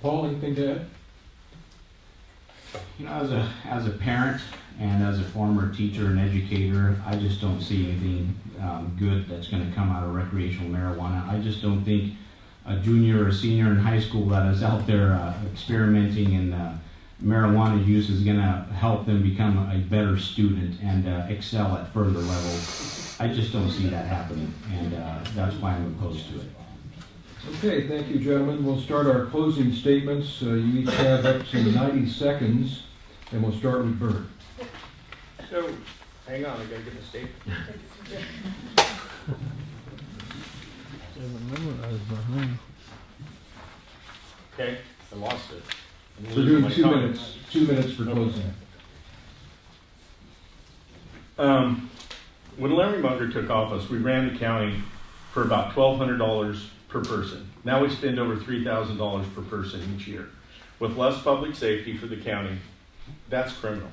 Paul, anything to add? As a parent and as a former teacher and educator, I just don't see anything good that's going to come out of recreational marijuana. I just don't think a junior or senior in high school that is out there experimenting in marijuana use is going to help them become a better student and excel at further levels. I just don't see that happening, and that's why I'm opposed to it. Okay, thank you, gentlemen. We'll start our closing statements. You each have up to 90 seconds, and we'll start with Bert. So, hang on, I gotta get the statement. Okay, I lost it. We're doing 2 minutes. 2 minutes for closing. When Larry Munger took office, we ran the county for about $1,200 per person. Now we spend over $3,000 per person each year. With less public safety for the county, that's criminal.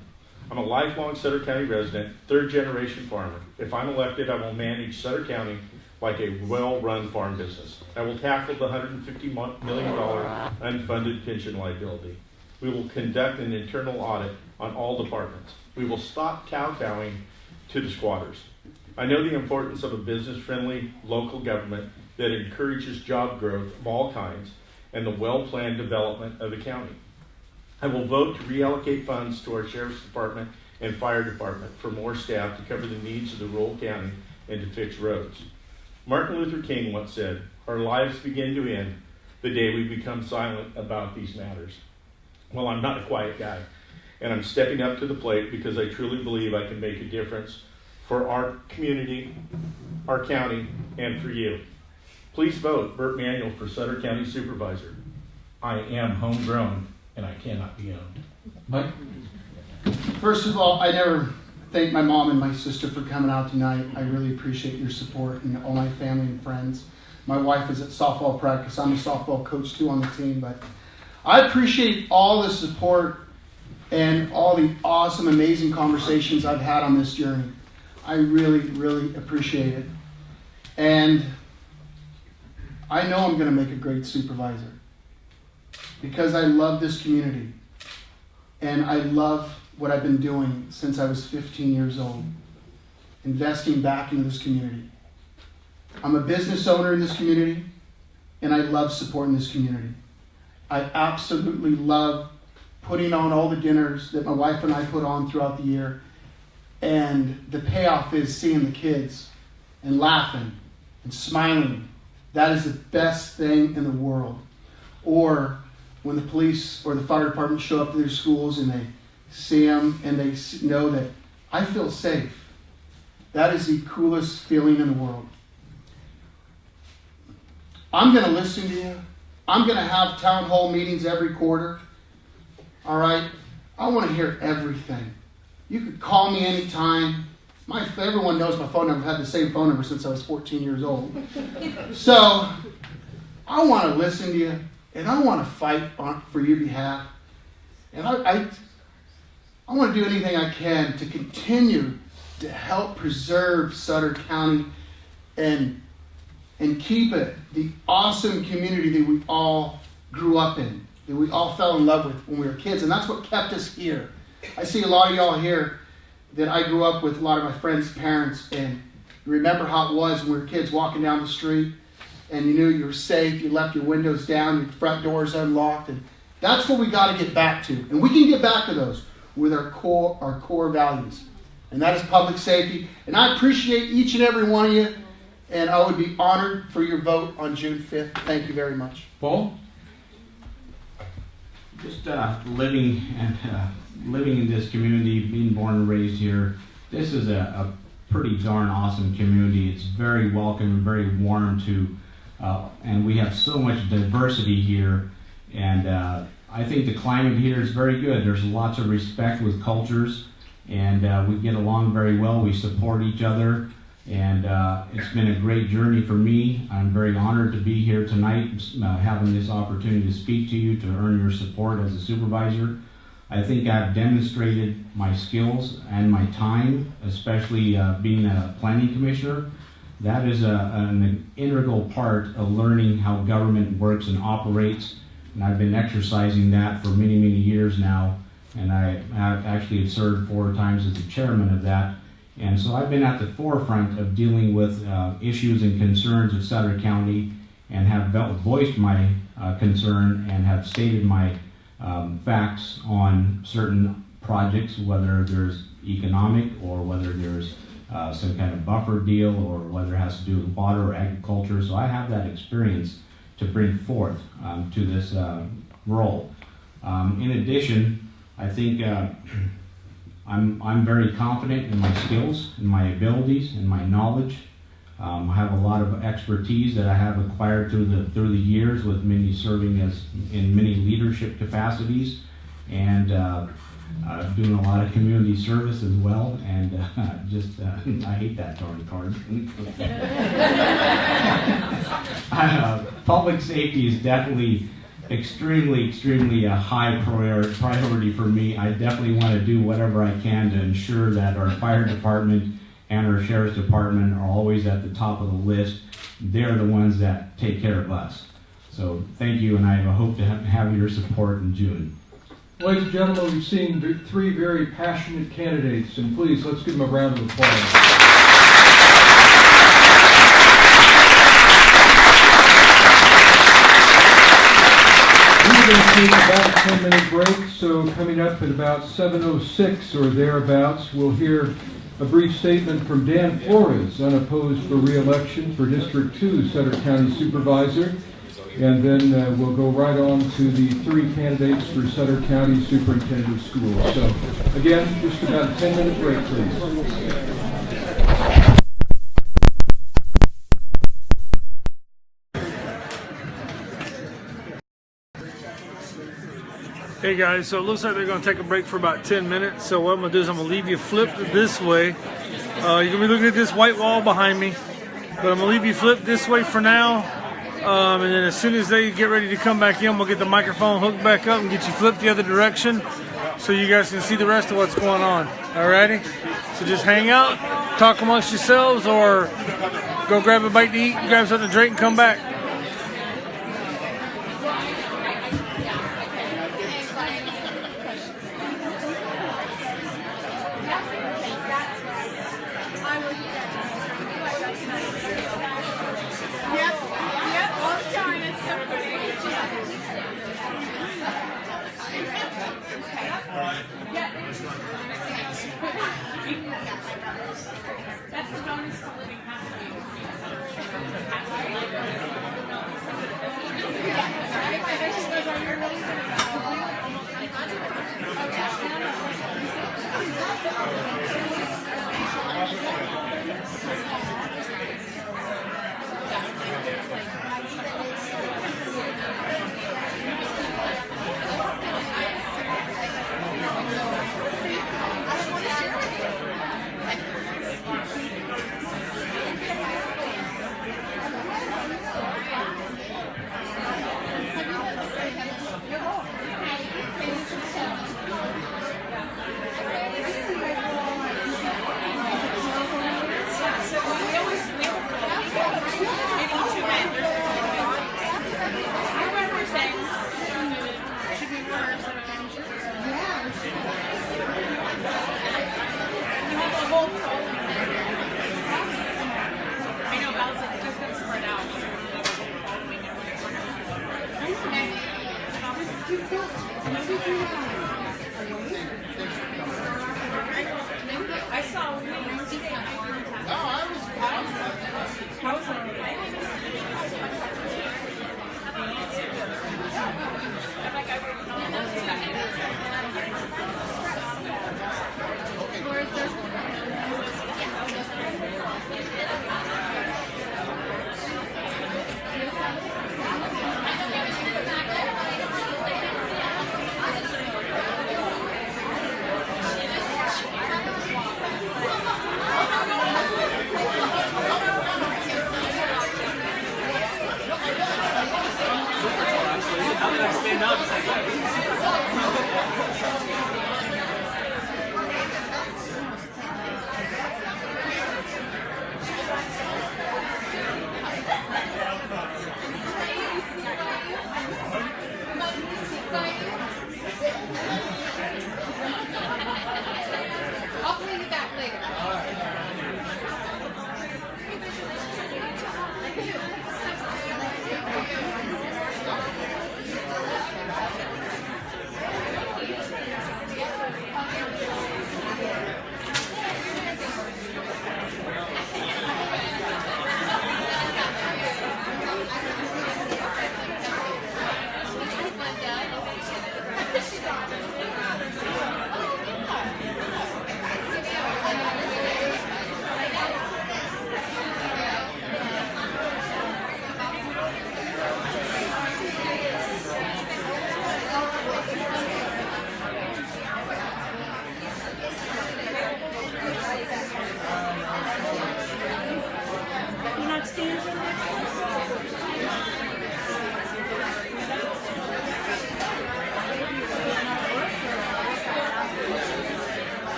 I'm a lifelong Sutter County resident, third-generation farmer. If I'm elected, I will manage Sutter County like a well-run farm business. I will tackle the $150 million unfunded pension liability. We will conduct an internal audit on all departments. We will stop kowtowing to the squatters. I know the importance of a business-friendly local government that encourages job growth of all kinds and the well-planned development of the county. I will vote to reallocate funds to our Sheriff's Department and Fire Department for more staff to cover the needs of the rural county and to fix roads. Martin Luther King once said, "Our lives begin to end the day we become silent about these matters." Well, I'm not a quiet guy, and I'm stepping up to the plate because I truly believe I can make a difference for our community, our county, and for you. Please vote Bert Manuel for Sutter County Supervisor. I am homegrown, and I cannot be owned. Mike? First of all, I never thank my mom and my sister for coming out tonight. I really appreciate your support and all my family and friends. My wife is at softball practice. I'm a softball coach too on the team, but I appreciate all the support and all the awesome, amazing conversations I've had on this journey. I really, really appreciate it. And I know I'm going to make a great supervisor because I love this community. And I love what I've been doing since I was 15 years old, investing back into this community. I'm a business owner in this community, and I love supporting this community. I absolutely love putting on all the dinners that my wife and I put on throughout the year, and the payoff is seeing the kids and laughing and smiling. That is the best thing in the world. Or when the police or the fire department show up to their schools and they see them and they know that I feel safe. That is the coolest feeling in the world. I'm going to listen to you. I'm going to have town hall meetings every quarter. All right? I want to hear everything. You could call me anytime. Everyone knows my phone number. I've had the same phone number since I was 14 years old. So I want to listen to you, and I want to fight for your behalf. And I want to do anything I can to continue to help preserve Sutter County and keep it the awesome community that we all grew up in, that we all fell in love with when we were kids. And that's what kept us here. I see a lot of y'all here that I grew up with, a lot of my friends' parents, and you remember how it was when we were kids walking down the street and you knew you were safe, you left your windows down, your front doors unlocked, and that's what we got to get back to. And we can get back to those with our core values. And that is public safety. And I appreciate each and every one of you, and I would be honored for your vote on June 5th. Thank you very much. Paul? Just living in this community, being born and raised here, this is a pretty darn awesome community. It's very welcome, very warm and we have so much diversity here. And I think the climate here is very good. There's lots of respect with cultures, and we get along very well. We support each other, and it's been a great journey for me. I'm very honored to be here tonight, having this opportunity to speak to you, to earn your support as a supervisor. I think I've demonstrated my skills and my time, especially being a planning commissioner. That is an integral part of learning how government works and operates, and I've been exercising that for many, many years now, and I have actually served 4 times as the chairman of that. And so I've been at the forefront of dealing with issues and concerns of Sutter County, and have voiced my concern and have stated my facts on certain projects, whether there's economic or whether there's some kind of buffer deal or whether it has to do with water or agriculture. So I have that experience to bring forth to this role. In addition, I think I'm very confident in my skills, in my abilities, in my knowledge. I have a lot of expertise that I have acquired through the years, with many serving in many leadership capacities, and doing a lot of community service as well. And I hate that darn card. Public safety is definitely extremely a high priority for me. I definitely want to do whatever I can to ensure that our fire department and our sheriff's department are always at the top of the list. They're the ones that take care of us. So thank you, and I hope to have your support in June. Ladies and gentlemen, we've seen 3 very passionate candidates, and please, let's give them a round of applause. We're going to take about a 10-minute break, so coming up at about 7:06 or thereabouts, we'll hear a brief statement from Dan Flores, unopposed for re-election for District 2 Sutter County Supervisor, and then we'll go right on to the 3 candidates for Sutter County Superintendent of Schools. So, again, just about a 10-minute break, please. Hey guys, so it looks like they're going to take a break for about 10 minutes. So what I'm going to do is I'm going to leave you flipped this way. You're going to be looking at this white wall behind me. But I'm going to leave you flipped this way for now. And then as soon as they get ready to come back in, I'm going to get the microphone hooked back up and get you flipped the other direction so you guys can see the rest of what's going on. Alrighty? So just hang out, talk amongst yourselves, or go grab a bite to eat, grab something to drink, and come back.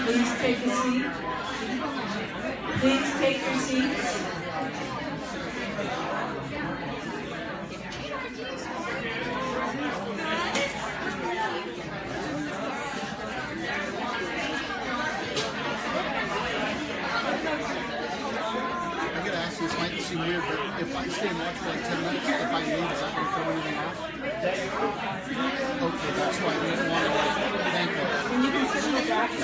please take a seat. Please take your seats. This might seem weird, but if I stay in there for like 10 minutes, if I leave, is that going to throw anything off? Okay, that's why I didn't want to. Thank you. And you can sit in the back and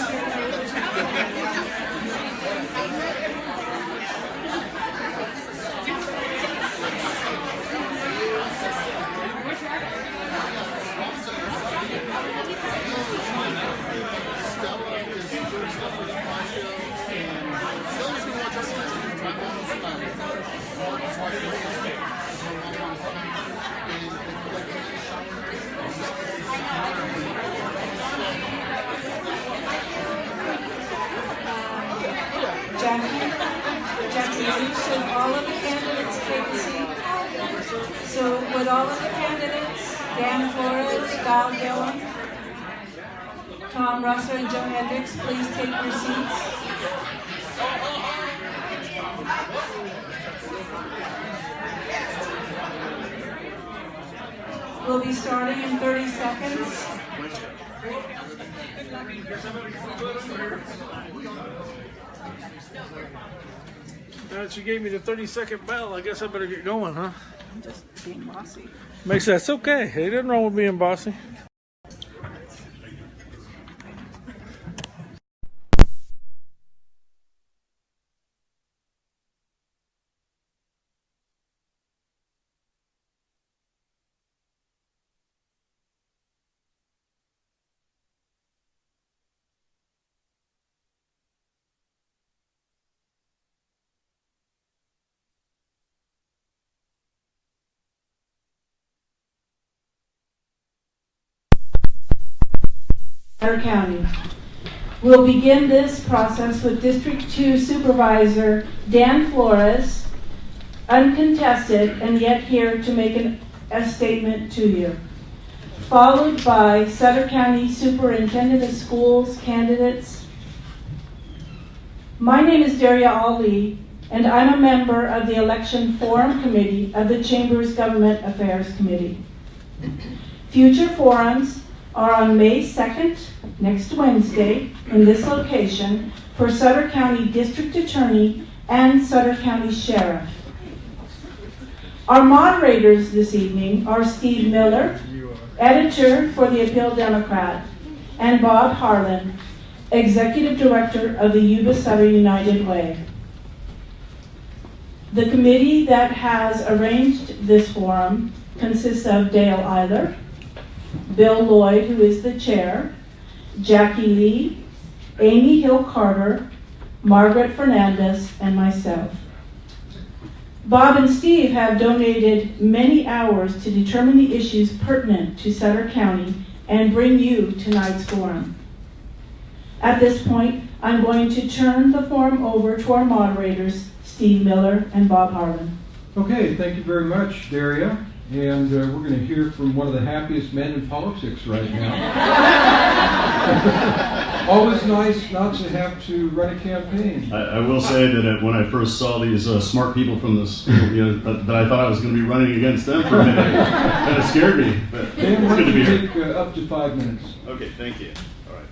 Stella is doing stuff with my show, and Stella's going to watch us tonight. Jackie, should all of the candidates take a seat? So would all of the candidates, Dan Flores, Dhillon, Tom Ruesser, and Joe Hendrix, please take your seats? We'll be starting in 30 seconds. Now that you gave me the 30-second bell, I guess I better get going, huh? I'm just being bossy. Makes sense. Okay. Ain't nothing wrong with being bossy. Sutter County. We'll begin this process with District 2 Supervisor Dan Flores, uncontested and yet here to make a statement to you, followed by Sutter County Superintendent of Schools candidates. My name is Daria Ali, and I'm a member of the Election Forum Committee of the Chamber's Government Affairs Committee. Future forums are on May 2nd, next Wednesday, in this location for Sutter County District Attorney and Sutter County Sheriff. Our moderators this evening are Steve Miller, editor for the Appeal Democrat, and Bob Harlan, executive director of the Yuba Sutter United Way. The committee that has arranged this forum consists of Dale Eiler, Bill Lloyd, who is the chair, Jackie Lee, Amy Hill Carter, Margaret Fernandez, and myself. Bob and Steve have donated many hours to determine the issues pertinent to Sutter County and bring you tonight's forum. At this point, I'm going to turn the forum over to our moderators, Steve Miller and Bob Harlan. Okay, thank you very much, Daria. And we're going to hear from one of the happiest men in politics right now. Always nice not to have to run a campaign. I will say that when I first saw these smart people from the school, that I thought I was going to be running against them for a minute. Kind of scared me, but it's good to be here. Take up to 5 minutes. Okay, thank you. All right.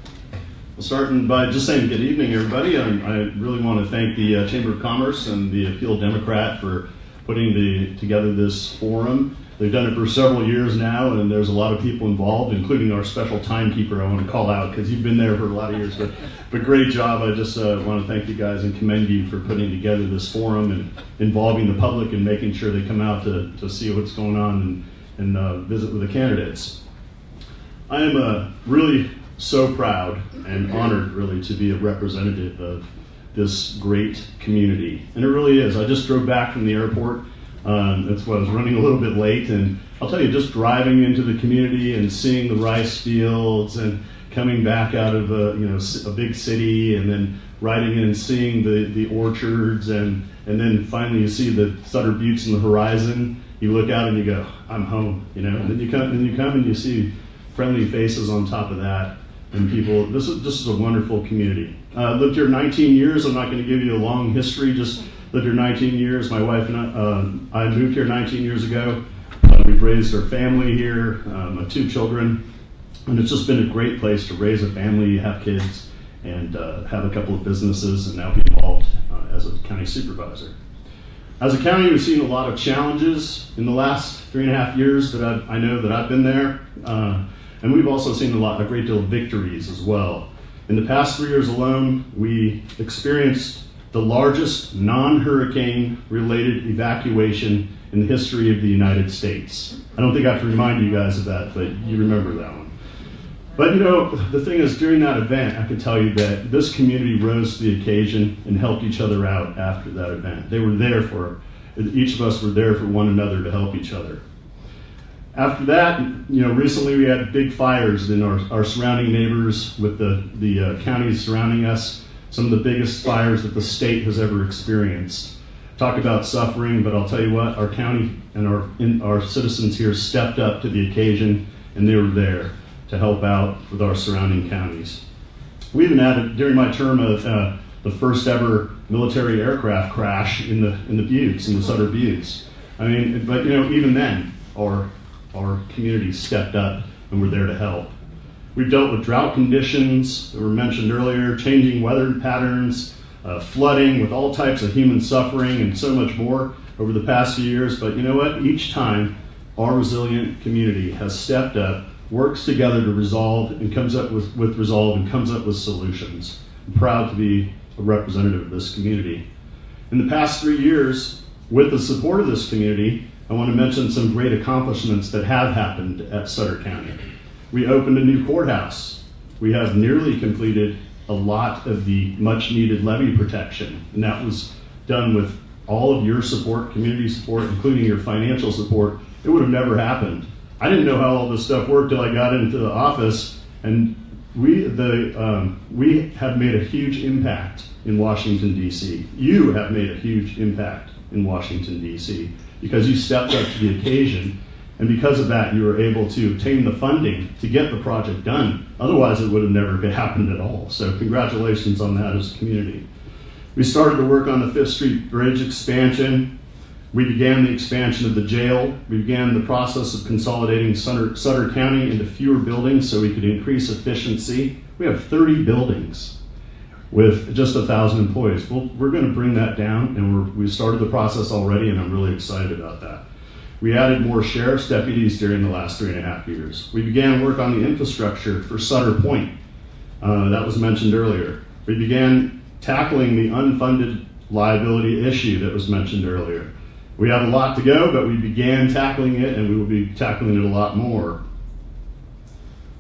Well, starting by just saying good evening, everybody. I really want to thank the Chamber of Commerce and the Appeal Democrat for putting together this forum. They've done it for several years now, and there's a lot of people involved, including our special timekeeper I want to call out because you've been there for a lot of years. But great job. I just want to thank you guys and commend you for putting together this forum and involving the public and making sure they come out to see what's going on and visit with the candidates. I am really so proud and honored, really, to be a representative of this great community. And it really is. I just drove back from the airport. That's why I was running a little bit late, and I'll tell you, just driving into the community and seeing the rice fields and coming back out of a big city and then riding in and seeing the orchards and then finally you see the Sutter Buttes in the horizon. You look out and you go, I'm home, and then you come and you see friendly faces on top of that and people. This is a wonderful community. Lived here 19 years. I'm not going to give you a long history, just lived here 19 years. My wife and I moved here 19 years ago. We've raised our family here, 2 children, and it's just been a great place to raise a family, have kids, and have a couple of businesses, and now be involved as a county supervisor. As a county, we've seen a lot of challenges in the last 3.5 years that I know that I've been there, and we've also seen a great deal of victories as well. In the past 3 years alone, we experienced the largest non-hurricane related evacuation in the history of the United States. I don't think I have to remind you guys of that, but you remember that one. But you know, the thing is, during that event, I can tell you that this community rose to the occasion and helped each other out after that event. They were there each of us were there for one another to help each other. After that, you know, recently we had big fires in our surrounding neighbors with the counties surrounding us, some of the biggest fires that the state has ever experienced. Talk about suffering, but I'll tell you what, our county and our citizens here stepped up to the occasion, and they were there to help out with our surrounding counties. We even had, during my term, the first ever military aircraft crash in the Buttes, in the Sutter Buttes. I mean, but you know, even then, our community stepped up and were there to help. We've dealt with drought conditions that were mentioned earlier, changing weather patterns, flooding, with all types of human suffering and so much more over the past few years. But you know what? Each time, our resilient community has stepped up, works together to resolve, and comes up with resolve and comes up with solutions. I'm proud to be a representative of this community. In the past 3 years, with the support of this community, I want to mention some great accomplishments that have happened at Sutter County. We opened a new courthouse. We have nearly completed a lot of the much needed levee protection, and that was done with all of your support, community support, including your financial support. It would have never happened. I didn't know how all this stuff worked till I got into the office, and we have made a huge impact in Washington, D.C. You have made a huge impact in Washington, D.C. because you stepped up to the occasion, and because of that, you were able to obtain the funding to get the project done. Otherwise, it would have never happened at all. So congratulations on that as a community. We started to work on the 5th Street Bridge expansion. We began the expansion of the jail. We began the process of consolidating Sutter County into fewer buildings so we could increase efficiency. We have 30 buildings with just 1,000 employees. Well, we're going to bring that down, and we started the process already, and I'm really excited about that. We added more sheriff's deputies during the last 3.5 years. We began work on the infrastructure for Sutter Point. That was mentioned earlier. We began tackling the unfunded liability issue that was mentioned earlier. We have a lot to go, but we began tackling it, and we will be tackling it a lot more.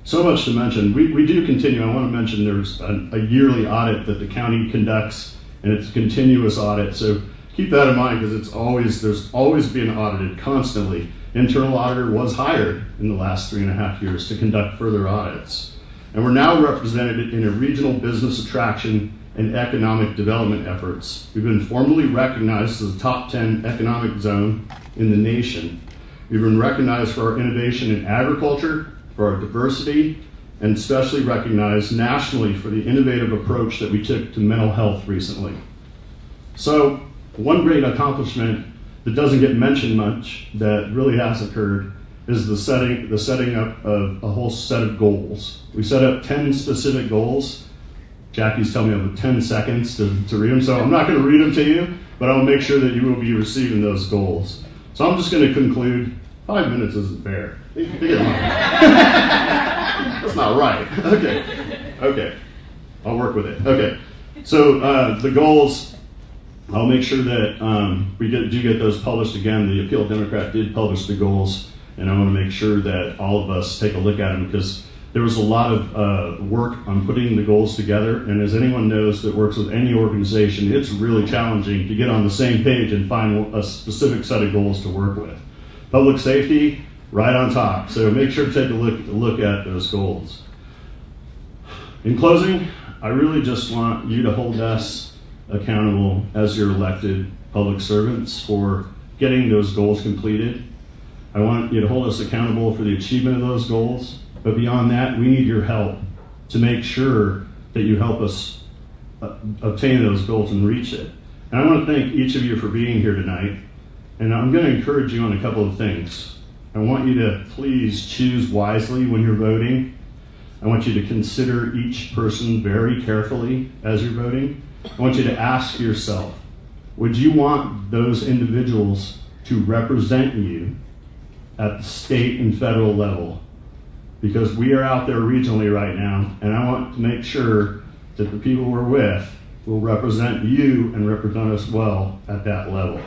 So much to mention. We do continue. I want to mention there's a yearly audit that the county conducts, and it's a continuous audit. So keep that in mind, because there's always being audited constantly. Internal auditor was hired in the last 3.5 years to conduct further audits. And we're now represented in a regional business attraction and economic development efforts. We've been formally recognized as a top 10 economic zone in the nation. We've been recognized for our innovation in agriculture, for our diversity, and especially recognized nationally for the innovative approach that we took to mental health recently. So, one great accomplishment that doesn't get mentioned much that really has occurred is the setting up of a whole set of goals. We set up 10 specific goals. Jackie's telling me I have 10 seconds to read them, so I'm not going to read them to you, but I'll make sure that you will be receiving those goals. So I'm just going to conclude. 5 minutes isn't fair. That's not right. Okay. I'll work with it. Okay. So the goals, I'll make sure that we do get those published again. The Appeal Democrat did publish the goals, and I want to make sure that all of us take a look at them, because there was a lot of work on putting the goals together, and as anyone knows that works with any organization, it's really challenging to get on the same page and find a specific set of goals to work with. Public safety, right on top, so make sure to take a look at those goals. In closing, I really just want you to hold us accountable as your elected public servants for getting those goals completed. I want you to hold us accountable for the achievement of those goals. But beyond that, we need your help to make sure that you help us obtain those goals and reach it. And I want to thank each of you for being here tonight. And I'm going to encourage you on a couple of things. I want you to please choose wisely when you're voting. I want you to consider each person very carefully as you're voting. I want you to ask yourself, would you want those individuals to represent you at the state and federal level? Because we are out there regionally right now, and I want to make sure that the people we're with will represent you and represent us well at that level.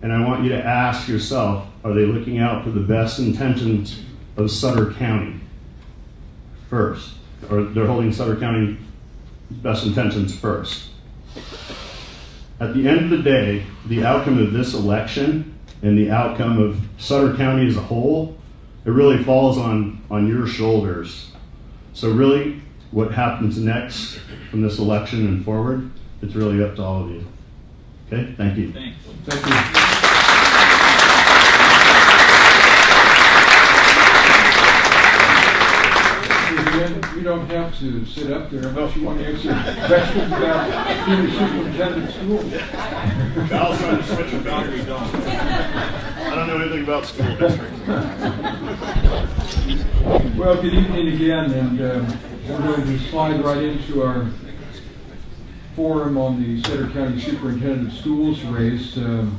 And I want you to ask yourself, are they looking out for the best intentions of Sutter County first? Or they're holding Sutter County best intentions first? At the end of the day, the outcome of this election and the outcome of Sutter County as a whole, it really falls on your shoulders. So really, what happens next from this election and forward, it's really up to all of you. Okay, thank you. Thanks. Thank you. You don't have to sit up there unless you want to answer questions about being a superintendent of schools. Kyle's trying to switch them back. We don't. I don't know anything about school districts. Well, good evening again, and we're going to slide right into our forum on the Sutter County Superintendent of Schools race. I'd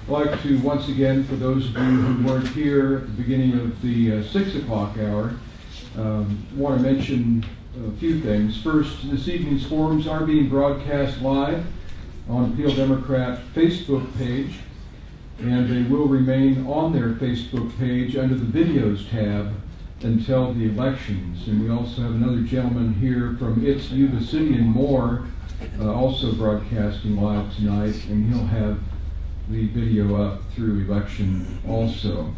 like to once again, for those of you who weren't here at the beginning of the 6 o'clock hour, want to mention a few things. First, this evening's forums are being broadcast live on Appeal Democrat Facebook page, and they will remain on their Facebook page under the videos tab until the elections. And we also have another gentleman here from It's Yuba City and More also broadcasting live tonight, and he'll have the video up through election also.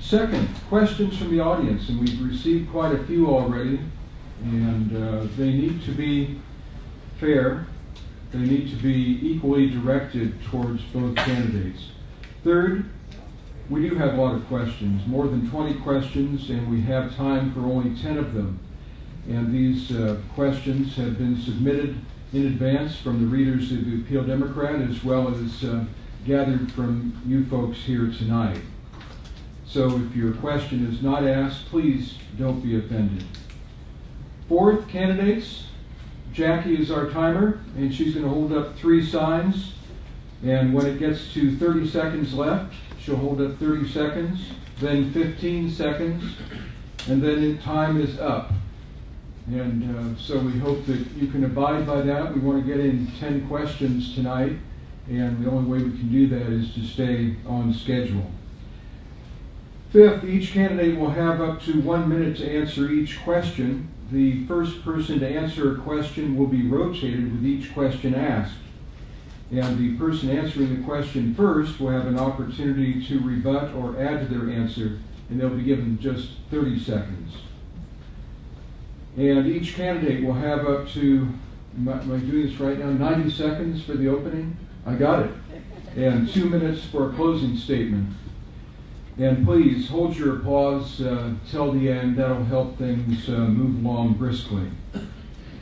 Second, questions from the audience, and we've received quite a few already, and they need to be fair. They need to be equally directed towards both candidates. Third, we do have a lot of questions, more than 20 questions, and we have time for only 10 of them. And these questions have been submitted in advance from the readers of the Appeal Democrat, as well as gathered from you folks here tonight. So if your question is not asked, please don't be offended. Fourth, candidates, Jackie is our timer, and she's going to hold up 3 signs. And when it gets to 30 seconds left, she'll hold up 30 seconds, then 15 seconds, and then time is up. And so we hope that you can abide by that. We want to get in 10 questions tonight, and the only way we can do that is to stay on schedule. Fifth, each candidate will have up to 1 minute to answer each question. The first person to answer a question will be rotated with each question asked. And the person answering the question first will have an opportunity to rebut or add to their answer, and they'll be given just 30 seconds. And each candidate will have up to, am I doing this right now, 90 seconds for the opening? I got it. And 2 minutes for a closing statement. And please hold your applause till the end. That'll help things move along briskly.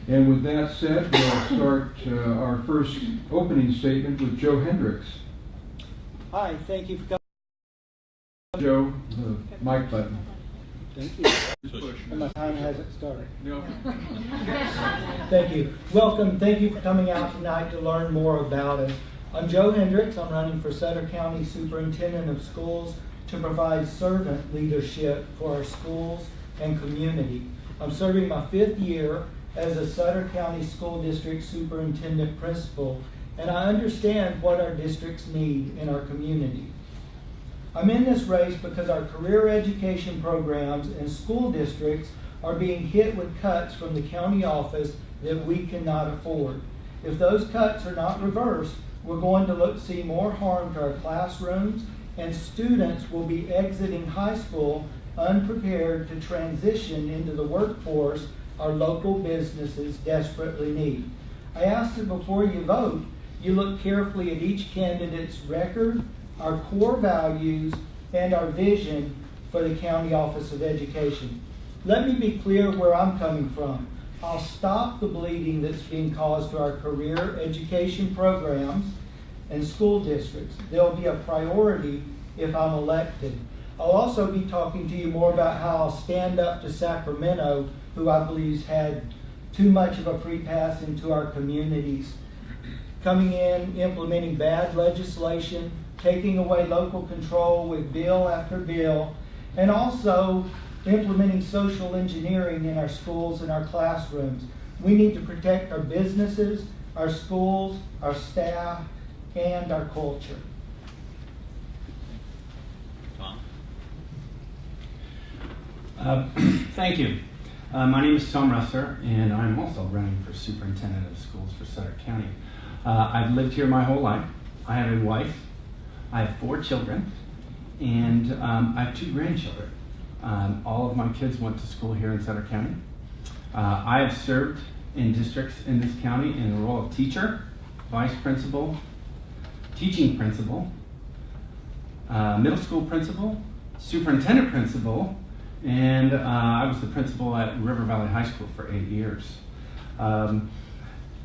And with that said, we'll start our first opening statement with Joe Hendrix. Hi, thank you for coming. Joe, the mic button. Thank you. And my time hasn't started. No. Thank you. Welcome. Thank you for coming out tonight to learn more about us. I'm Joe Hendrix. I'm running for Sutter County Superintendent of Schools to provide servant leadership for our schools and community. I'm serving my 5th year as a Sutter County School District Superintendent Principal, and I understand what our districts need in our community. I'm in this race because our career education programs and school districts are being hit with cuts from the county office that we cannot afford. If those cuts are not reversed, we're going to see more harm to our classrooms, and students will be exiting high school unprepared to transition into the workforce our local businesses desperately need. I ask that before you vote, you look carefully at each candidate's record, our core values, and our vision for the County Office of Education. Let me be clear where I'm coming from. I'll stop the bleeding that's being caused to our career education programs and school districts. They'll be a priority if I'm elected. I'll also be talking to you more about how I'll stand up to Sacramento, who I believe has had too much of a free pass into our communities. Coming in, implementing bad legislation, taking away local control with bill after bill, and also implementing social engineering in our schools and our classrooms. We need to protect our businesses, our schools, our staff, and our culture. Thank you. My name is Tom Ruesser, and I'm also running for Superintendent of Schools for Sutter County. I've lived here my whole life. I have a wife, I have 4 children, and I have 2 grandchildren. All of my kids went to school here in Sutter County. I have served in districts in this county in the role of teacher, vice principal, teaching principal, middle school principal, superintendent principal, and I was the principal at River Valley High School for 8 years.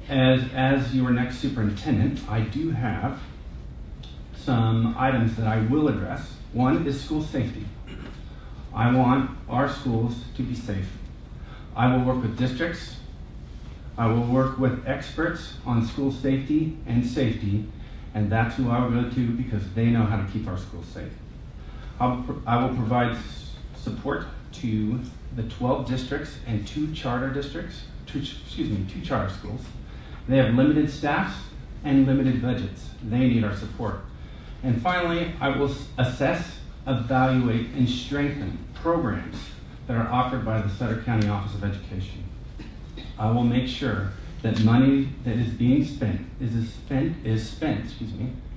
As your next superintendent, I do have some items that I will address. One is school safety. I want our schools to be safe. I will work with districts. I will work with experts on school safety, and that's who I will go to because they know how to keep our schools safe. I will provide support to the 12 districts and 2 charter districts, 2 charter schools. They have limited staffs and limited budgets. They need our support. And finally, I will assess, evaluate, and strengthen programs that are offered by the Sutter County Office of Education. I will make sure that money that is being spent is spent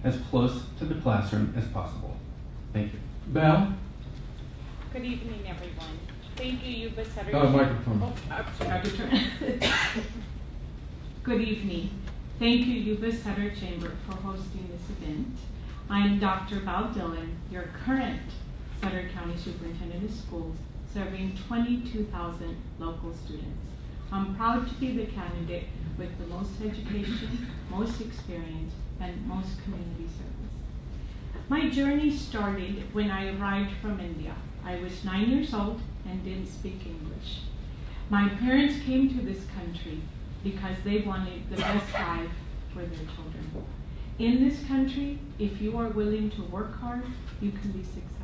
as close to the classroom as possible. Thank you. Val? Good evening, everyone. Thank you, Yuba Sutter. Microphone. Good evening. Thank you, Yuba Sutter Chamber, for hosting this event. I'm Dr. Val Dhillon, your current Sutter County Superintendent of Schools, serving 22,000 local students. I'm proud to be the candidate with the most education, most experience, and most community service. My journey started when I arrived from India. I was 9 years old and didn't speak English. My parents came to this country because they wanted the best life for their children. In this country, if you are willing to work hard, you can be successful.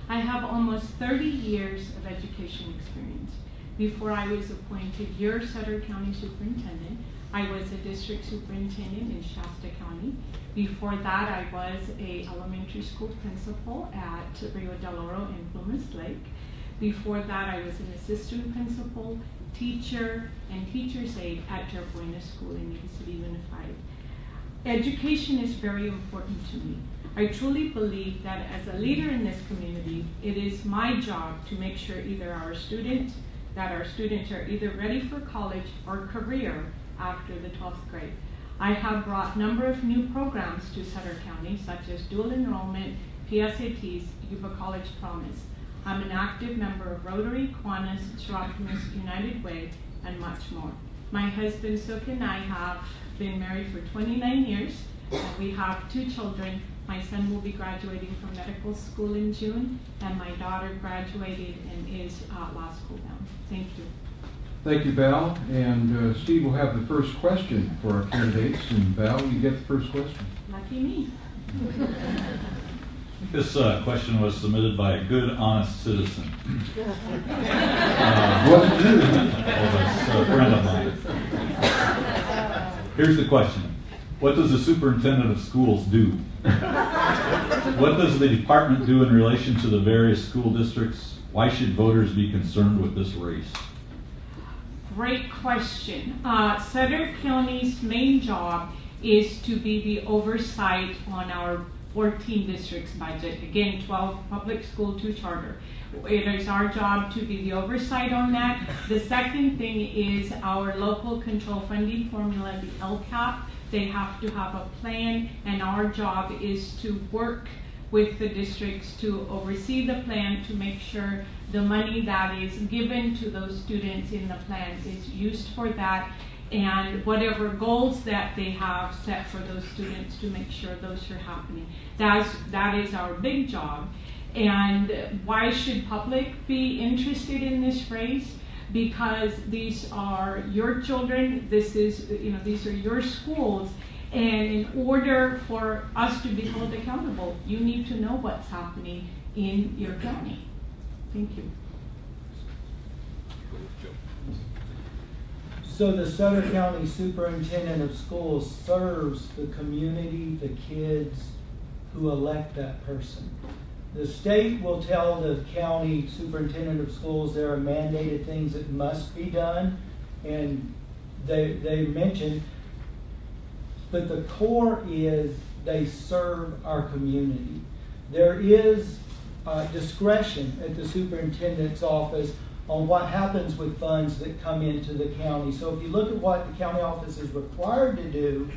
I have almost 30 years of education experience. Before I was appointed your Sutter County Superintendent, I was a district superintendent in Shasta County. Before that, I was an elementary school principal at Rio del Oro and Plumas Lake. Before that, I was an assistant principal, teacher, and teacher's aide at Jerbuena School in Yuba City Unified. Education is very important to me. I truly believe that as a leader in this community, it is my job to make sure our students are either ready for college or career after the 12th grade. I have brought a number of new programs to Sutter County, such as dual enrollment, PSATs, Yuba College Promise. I'm an active member of Rotary, Kiwanis, Cherokees United Way, and much more. My husband, Suk, and I have been married for 29 years, and we have 2 children. My son will be graduating from medical school in June, and my daughter graduated and is law school bound. Thank you. Thank you, Val. And Steve will have the first question for our candidates. And Val, you get the first question. Lucky me. This question was submitted by a good, honest citizen. What did you do? A friend of mine. Here's the question. What does the superintendent of schools do? What does the department do in relation to the various school districts? Why should voters be concerned with this race? Great question. Sutter County's main job is to be the oversight on our 14 districts budget. Again, 12 public school, 2 charter. It is our job to be the oversight on that. The second thing is our local control funding formula, the LCAP. They have to have a plan, and our job is to work with the districts to oversee the plan, to make sure the money that is given to those students in the plan is used for that, and whatever goals that they have set for those students, to make sure those are happening. That is our big job. And why should public be interested in this race? Because these are your children, these are your schools, and in order for us to be held accountable, you need to know what's happening in your county. Thank you. So the Sutter County Superintendent of Schools serves the community, the kids who elect that person. The state will tell the county superintendent of schools there are mandated things that must be done, and they mention, but the core is they serve our community. There is discretion at the superintendent's office on what happens with funds that come into the county. So if you look at what the county office is required to do,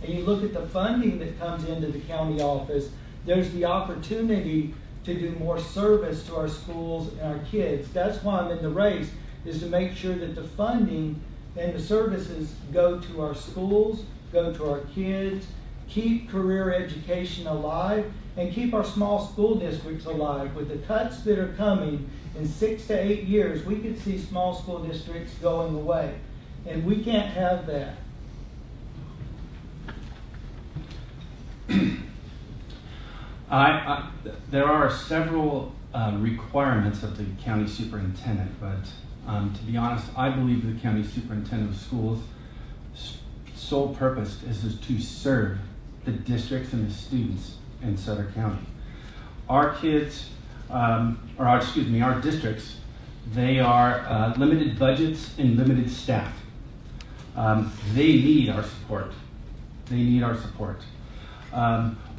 and you look at the funding that comes into the county office, there's the opportunity to do more service to our schools and our kids. That's why I'm in the race, is to make sure that the funding and the services go to our schools, go to our kids, keep career education alive, and keep our small school districts alive. With the cuts that are coming in 6 to 8 years, we could see small school districts going away. And we can't have that. There are several requirements of the county superintendent, but to be honest, I believe the county superintendent of schools' sole purpose is to serve the districts and the students in Sutter County. Our kids, our districts, they are limited budgets and limited staff. They need our support. They need our support.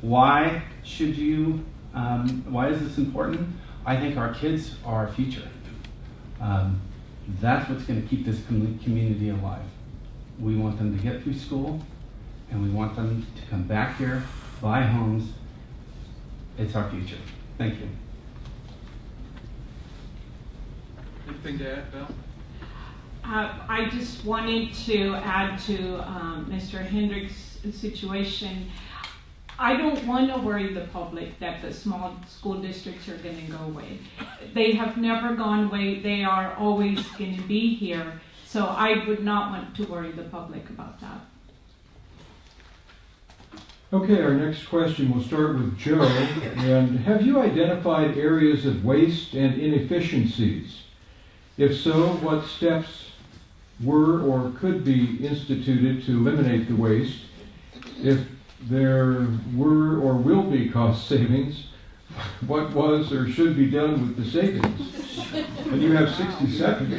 Why is this important? I think our kids are our future. That's what's going to keep this community alive. We want them to get through school, and we want them to come back here, buy homes. It's our future. Thank you. Anything to add, Val? I just wanted to add to Mr. Hendrix' situation. I don't want to worry the public that the small school districts are going to go away. They have never gone away. They are always going to be here. So I would not want to worry the public about that. Okay, our next question will start with Joe. And have you identified areas of waste and inefficiencies? If so, what steps were or could be instituted to eliminate the waste? If there were or will be cost savings, what was or should be done with the savings? And you have 60 seconds.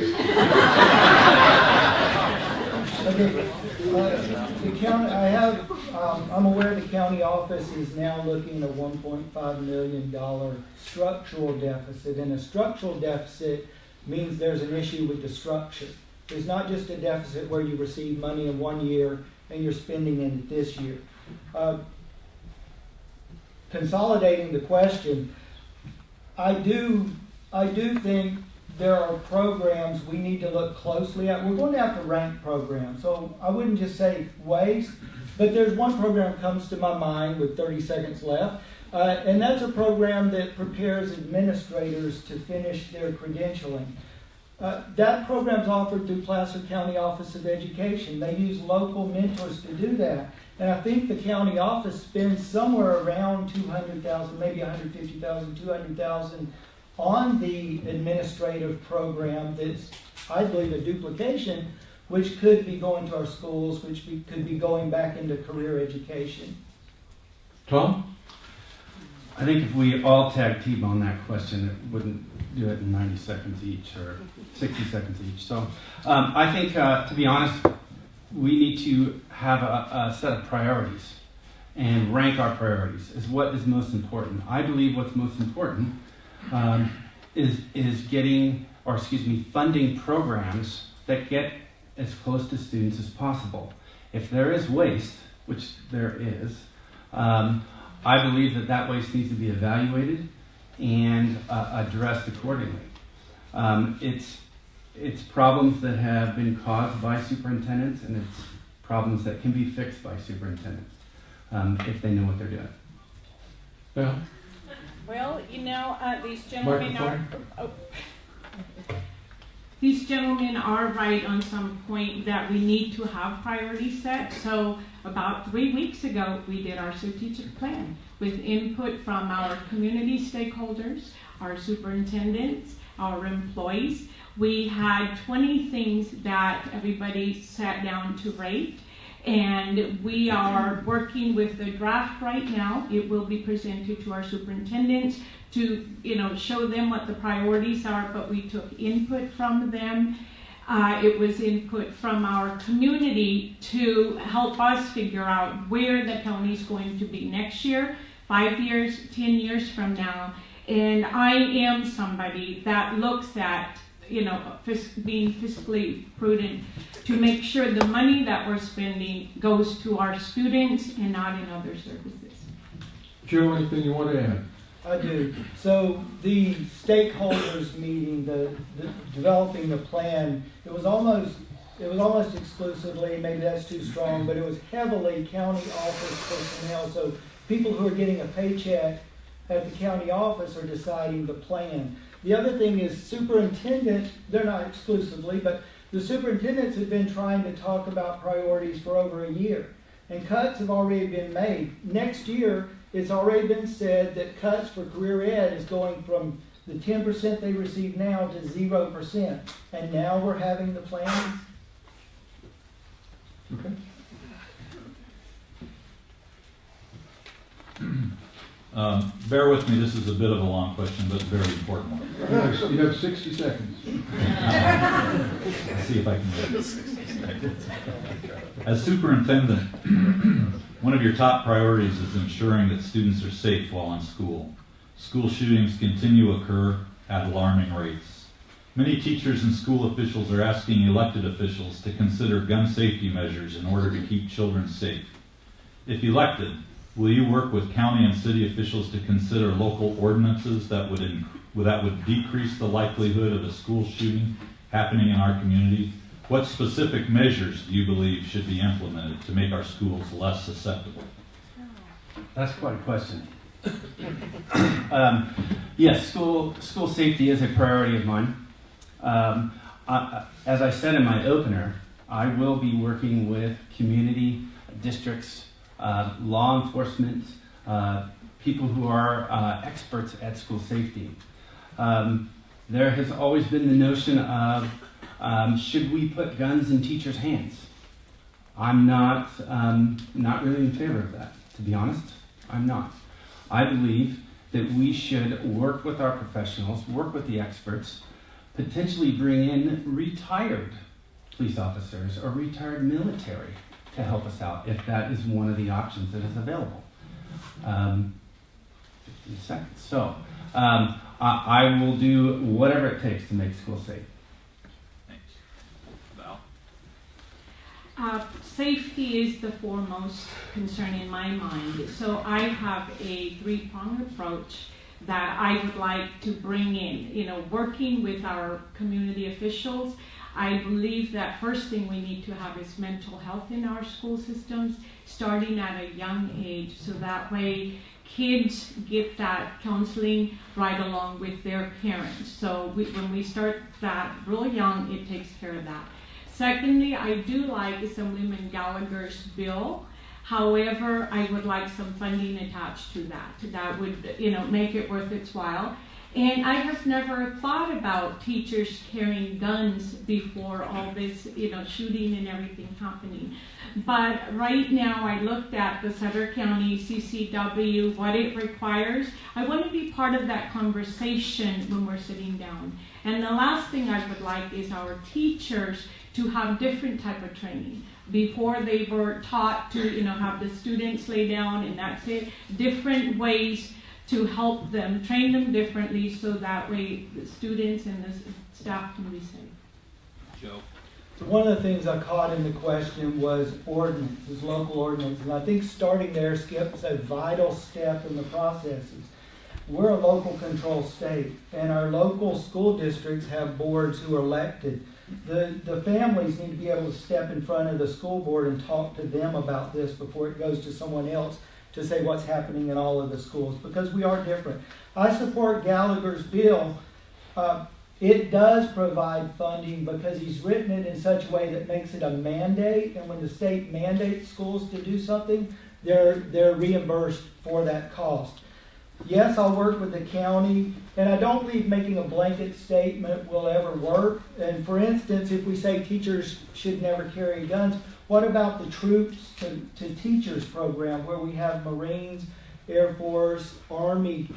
The county, I'm aware the county office is now looking at a $1.5 million structural deficit, and a structural deficit means there's an issue with the structure. It's not just a deficit where you receive money in one year and you're spending it this year. Consolidating the question, I do think there are programs we need to look closely at. We're going to have to rank programs, so I wouldn't just say waste, but there's one program that comes to my mind with 30 seconds left, and that's a program that prepares administrators to finish their credentialing. That program is offered through Placer County Office of Education. They use local mentors to do that. And I think the county office spends somewhere around $200,000, maybe $150,000, $200,000 on the administrative program that's, I believe, a duplication, which could be going to our schools, which could be going back into career education. Tom? I think if we all tag team on that question, it wouldn't do it in 90 seconds each or 60 seconds each. So I think, to be honest, we need to have a set of priorities and rank our priorities as what is most important. I believe what's most important is funding programs that get as close to students as possible. If there is waste, which there is, I believe that that waste needs to be evaluated and addressed accordingly. It's problems that have been caused by superintendents, and it's problems that can be fixed by superintendents if they know what they're doing. Well, Well, these gentlemen these gentlemen are right on some point that we need to have priorities set. So about 3 weeks ago, we did our strategic plan with input from our community stakeholders, our superintendents, our employees. We had 20 things that everybody sat down to rate. And we are working with the draft right now. It will be presented to our superintendents to, show them what the priorities are, but we took input from them. It was input from our community to help us figure out where the county is going to be next year, 5 years, 10 years from now. And I am somebody that looks at being fiscally prudent to make sure the money that we're spending goes to our students and not in other services. Joe, anything you want to add? I do. So the stakeholders meeting, the developing the plan, it was almost exclusively, maybe that's too strong, but it was heavily county office personnel. So people who are getting a paycheck at the county office are deciding the plan. The other thing is superintendent, they're not exclusively, but the superintendents have been trying to talk about priorities for over a year. And cuts have already been made. Next year, it's already been said that cuts for career ed is going from the 10% they receive now to 0%. And now we're having the plan. Okay. Bear with me, this is a bit of a long question, but a very important one. You have 60 seconds. Let's see if I can do this. As superintendent, one of your top priorities is ensuring that students are safe while in school. School shootings continue to occur at alarming rates. Many teachers and school officials are asking elected officials to consider gun safety measures in order to keep children safe. If elected, will you work with county and city officials to consider local ordinances that would decrease the likelihood of a school shooting happening in our community? What specific measures do you believe should be implemented to make our schools less susceptible? That's quite a question. Yes, school safety is a priority of mine. As I said in my opener, I will be working with community, districts, law enforcement, people who are experts at school safety. There has always been the notion of should we put guns in teachers' hands? I'm not really in favor of that, to be honest. I'm not. I believe that we should work with our professionals, work with the experts, potentially bring in retired police officers or retired military to help us out if that is one of the options that is available. 15 seconds. So I will do whatever it takes to make school safe. Thanks. Val? Safety is the foremost concern in my mind. So I have a three-pronged approach that I would like to bring in. Working with our community officials, I believe that first thing we need to have is mental health in our school systems, starting at a young age, so that way kids get that counseling right along with their parents. So when we start that real young, it takes care of that. Secondly, I do like Assemblyman Gallagher's bill. However, I would like some funding attached to that. That would, make it worth its while. And I have never thought about teachers carrying guns before all this, shooting and everything happening. But right now, I looked at the Sutter County CCW, what it requires. I want to be part of that conversation when we're sitting down. And the last thing I would like is our teachers to have different type of training. Before they were taught to, have the students lay down and that's it. Different ways to help them, train them differently so that way the students and the staff can be safe. Joe? One of the things I caught in the question was ordinances, local ordinance, and I think starting there skips a vital step in the processes. We're a local control state, and our local school districts have boards who are elected. The families need to be able to step in front of the school board and talk to them about this before it goes to someone else to say what's happening in all of the schools, because we are different. I support Gallagher's bill. It does provide funding because he's written it in such a way that makes it a mandate, and when the state mandates schools to do something, they're reimbursed for that cost. Yes, I'll work with the county, and I don't believe making a blanket statement will ever work. And for instance, if we say teachers should never carry guns, what about the troops to teachers program where we have Marines, Air Force, Army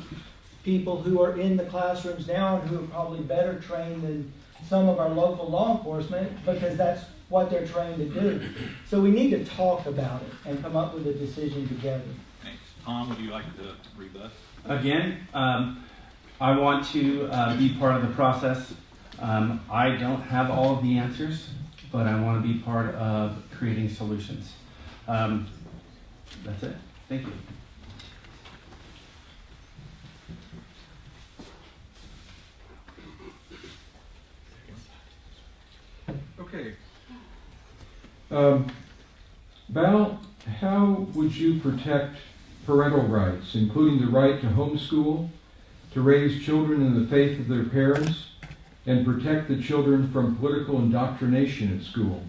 people who are in the classrooms now and who are probably better trained than some of our local law enforcement because that's what they're trained to do. So we need to talk about it and come up with a decision together. Thanks. Tom, would you like to rebut? Again, I want to be part of the process. I don't have all of the answers, but I want to be part of creating solutions. That's it. Thank you. Okay. Val, how would you protect parental rights, including the right to homeschool, to raise children in the faith of their parents, and protect the children from political indoctrination at school?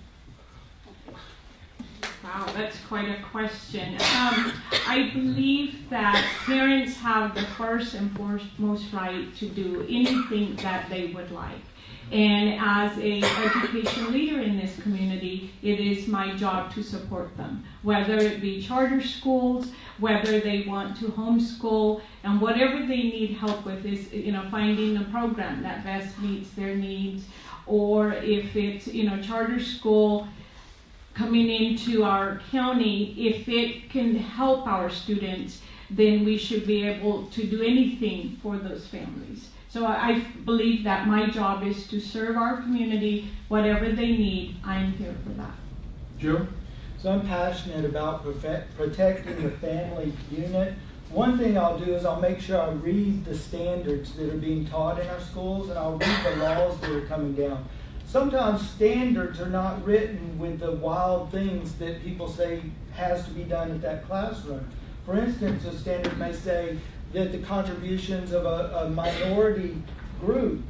Wow, that's quite a question. I believe that parents have the first and foremost right to do anything that they would like. And as an education leader in this community, it is my job to support them, whether it be charter schools, whether they want to homeschool, and whatever they need help with is, finding a program that best meets their needs, or if it's, charter school coming into our county, if it can help our students, then we should be able to do anything for those families. So I believe that my job is to serve our community, whatever they need, I'm here for that. Joe? So I'm passionate about protecting the family unit. One thing I'll do is I'll make sure I read the standards that are being taught in our schools, and I'll read the laws that are coming down. Sometimes standards are not written with the wild things that people say has to be done at that classroom. For instance, a standard may say that the contributions of a minority group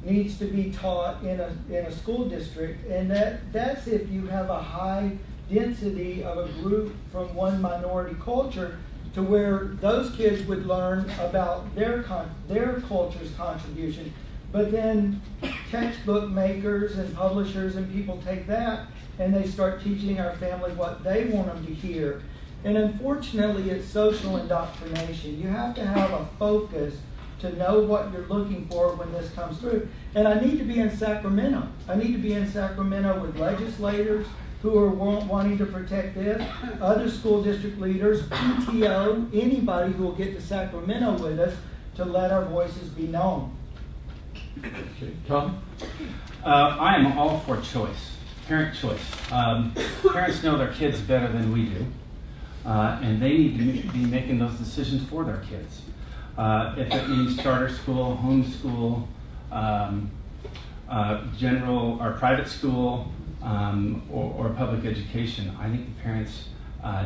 needs to be taught in a school district, and that's if you have a high density of a group from one minority culture to where those kids would learn about their culture's contribution. But then textbook makers and publishers and people take that and they start teaching our family what they want them to hear. And unfortunately, it's social indoctrination. You have to have a focus to know what you're looking for when this comes through. And I need to be in Sacramento. I need to be in Sacramento with legislators who are wanting to protect this, other school district leaders, PTO, anybody who will get to Sacramento with us to let our voices be known. Okay. Tom? I am all for choice, parent choice. Parents know their kids better than we do. And they need to be making those decisions for their kids. If it means charter school, homeschool, general or private school, or public education, I think the parents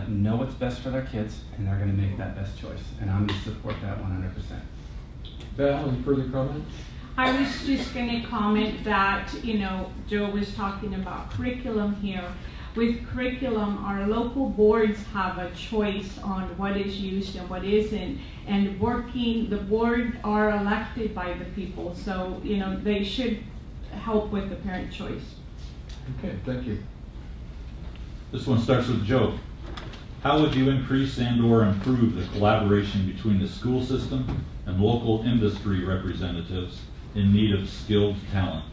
know what's best for their kids, and they're going to make that best choice. And I'm going to support that 100%. Val, any further comment? I was just going to comment that, Joe was talking about curriculum here. With curriculum, our local boards have a choice on what is used and what isn't. And the board are elected by the people. So, they should help with the parent choice. Okay, thank you. This one starts with Joe. How would you increase and/or improve the collaboration between the school system and local industry representatives in need of skilled talent?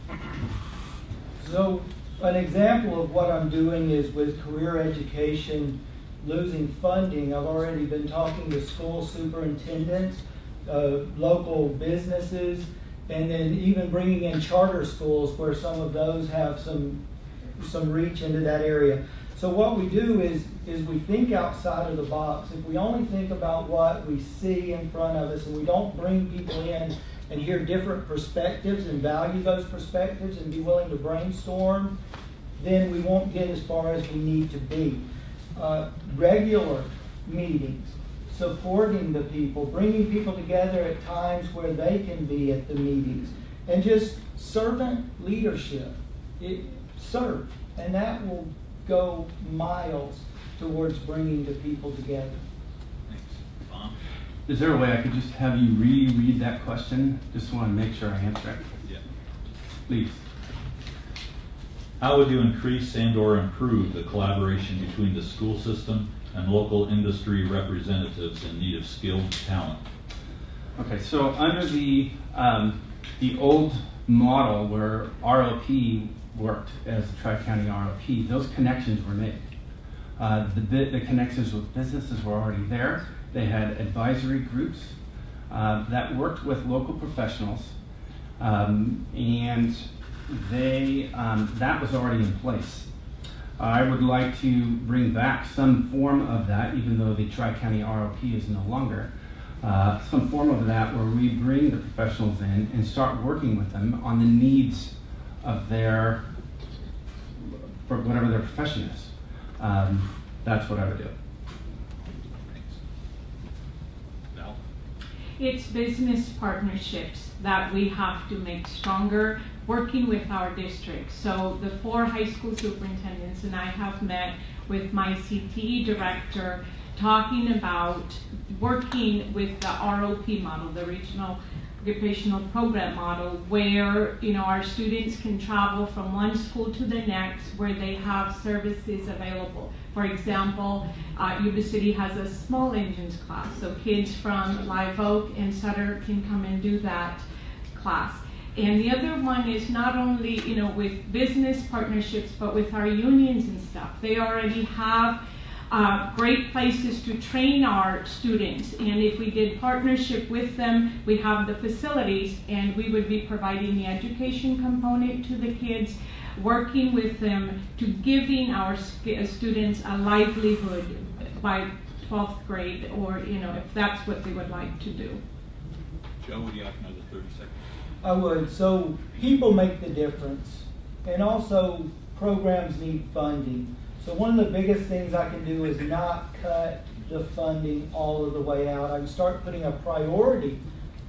So an example of what I'm doing is with career education losing funding. I've already been talking to school superintendents, local businesses, and then even bringing in charter schools where some of those have some some reach into that area. So what we do is we think outside of the box. If we only think about what we see in front of us and we don't bring people in and hear different perspectives and value those perspectives and be willing to brainstorm, then we won't get as far as we need to be. Regular meetings, supporting the people, bringing people together at times where they can be at the meetings, and just servant leadership. Serve, and that will go miles towards bringing the people together. Thanks. Tom? Is there a way I could just have you reread that question? Just want to make sure I answer it. Yeah. Please. How would you increase and or improve the collaboration between the school system and local industry representatives in need of skilled talent? Okay, so under the old model where ROP worked as a Tri-County ROP, those connections were made. The connections with businesses were already there. They had advisory groups that worked with local professionals, and that was already in place. I would like to bring back some form of that, even though the Tri-County ROP is no longer. Some form of that where we bring the professionals in and start working with them on the needs of for whatever their profession is. That's what I would do. Val? It's business partnerships that we have to make stronger, working with our districts. So the 4 high school superintendents and I have met with my CTE director, talking about working with the ROP model, the regional occupational program model, where our students can travel from one school to the next where they have services available. For example, Yuba City has a small engines class, so kids from Live Oak and Sutter can come and do that class. And the other one is not only with business partnerships, but with our unions and stuff. They already have great places to train our students, and if we did partnership with them, we have the facilities, and we would be providing the education component to the kids, working with them to giving our students a livelihood by 12th grade, or if that's what they would like to do. Joe, would you like another 30 seconds? I would. So people make the difference, and also programs need funding. So one of the biggest things I can do is not cut the funding all of the way out. I can start putting a priority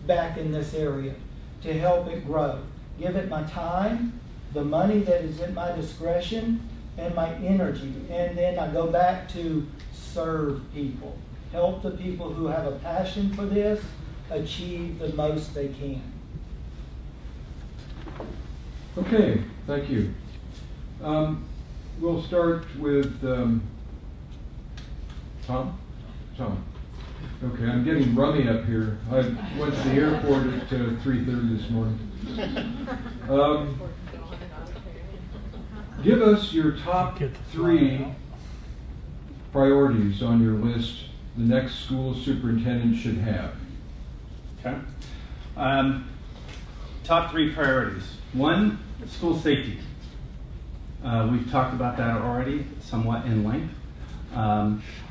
back in this area to help it grow. Give it my time, the money that is at my discretion, and my energy. And then I go back to serve people. Help the people who have a passion for this achieve the most they can. Okay, thank you. We'll start with Tom? Tom. Okay, I'm getting rummy up here. I went to the airport at 3:30 this morning. Give us your top 3 priorities on your list the next school superintendent should have. Okay. Top 3 priorities. 1, school safety. We've talked about that already, somewhat in length.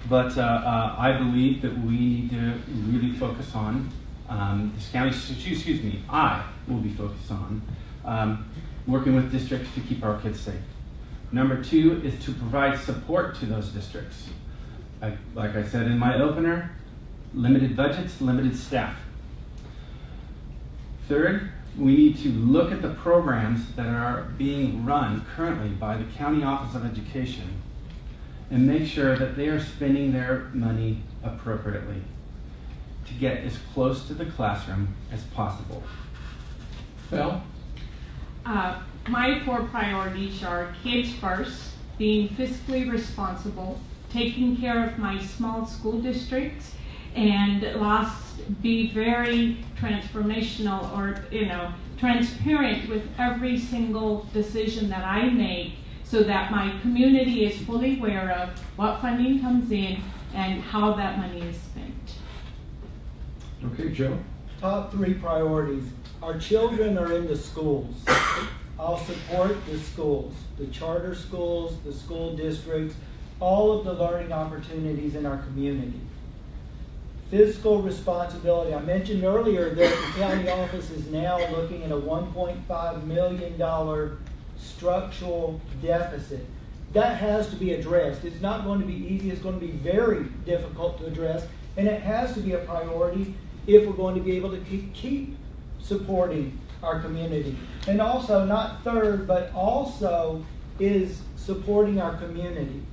But I believe that we need to really focus on this county. I will be focused on working with districts to keep our kids safe. Number 2 is to provide support to those districts. Like I said in my opener, limited budgets, limited staff. Third, we need to look at the programs that are being run currently by the County Office of Education and make sure that they are spending their money appropriately to get as close to the classroom as possible. Val? My 4 priorities are kids first, being fiscally responsible, taking care of my small school districts, and last, be very transformational or transparent with every single decision that I make, so that my community is fully aware of what funding comes in and how that money is spent. Okay, Joe? Top 3 priorities. Our children are in the schools. I'll support the schools, the charter schools, the school districts, all of the learning opportunities in our community. Fiscal responsibility. I mentioned earlier that the county office is now looking at a $1.5 million structural deficit. That has to be addressed. It's not going to be easy. It's going to be very difficult to address, and it has to be a priority if we're going to be able to keep supporting our community. And also, not third, but also is supporting our community.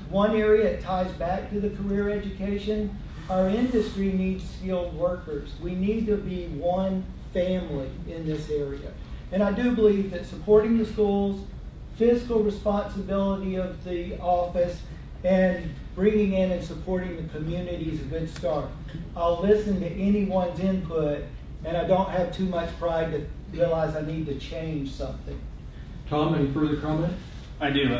One area, it ties back to the career education. Our industry needs skilled workers. We need to be one family in this area. And I do believe that supporting the schools, fiscal responsibility of the office, and bringing in and supporting the community is a good start. I'll listen to anyone's input, and I don't have too much pride to realize I need to change something. Tom, any further comment? I do.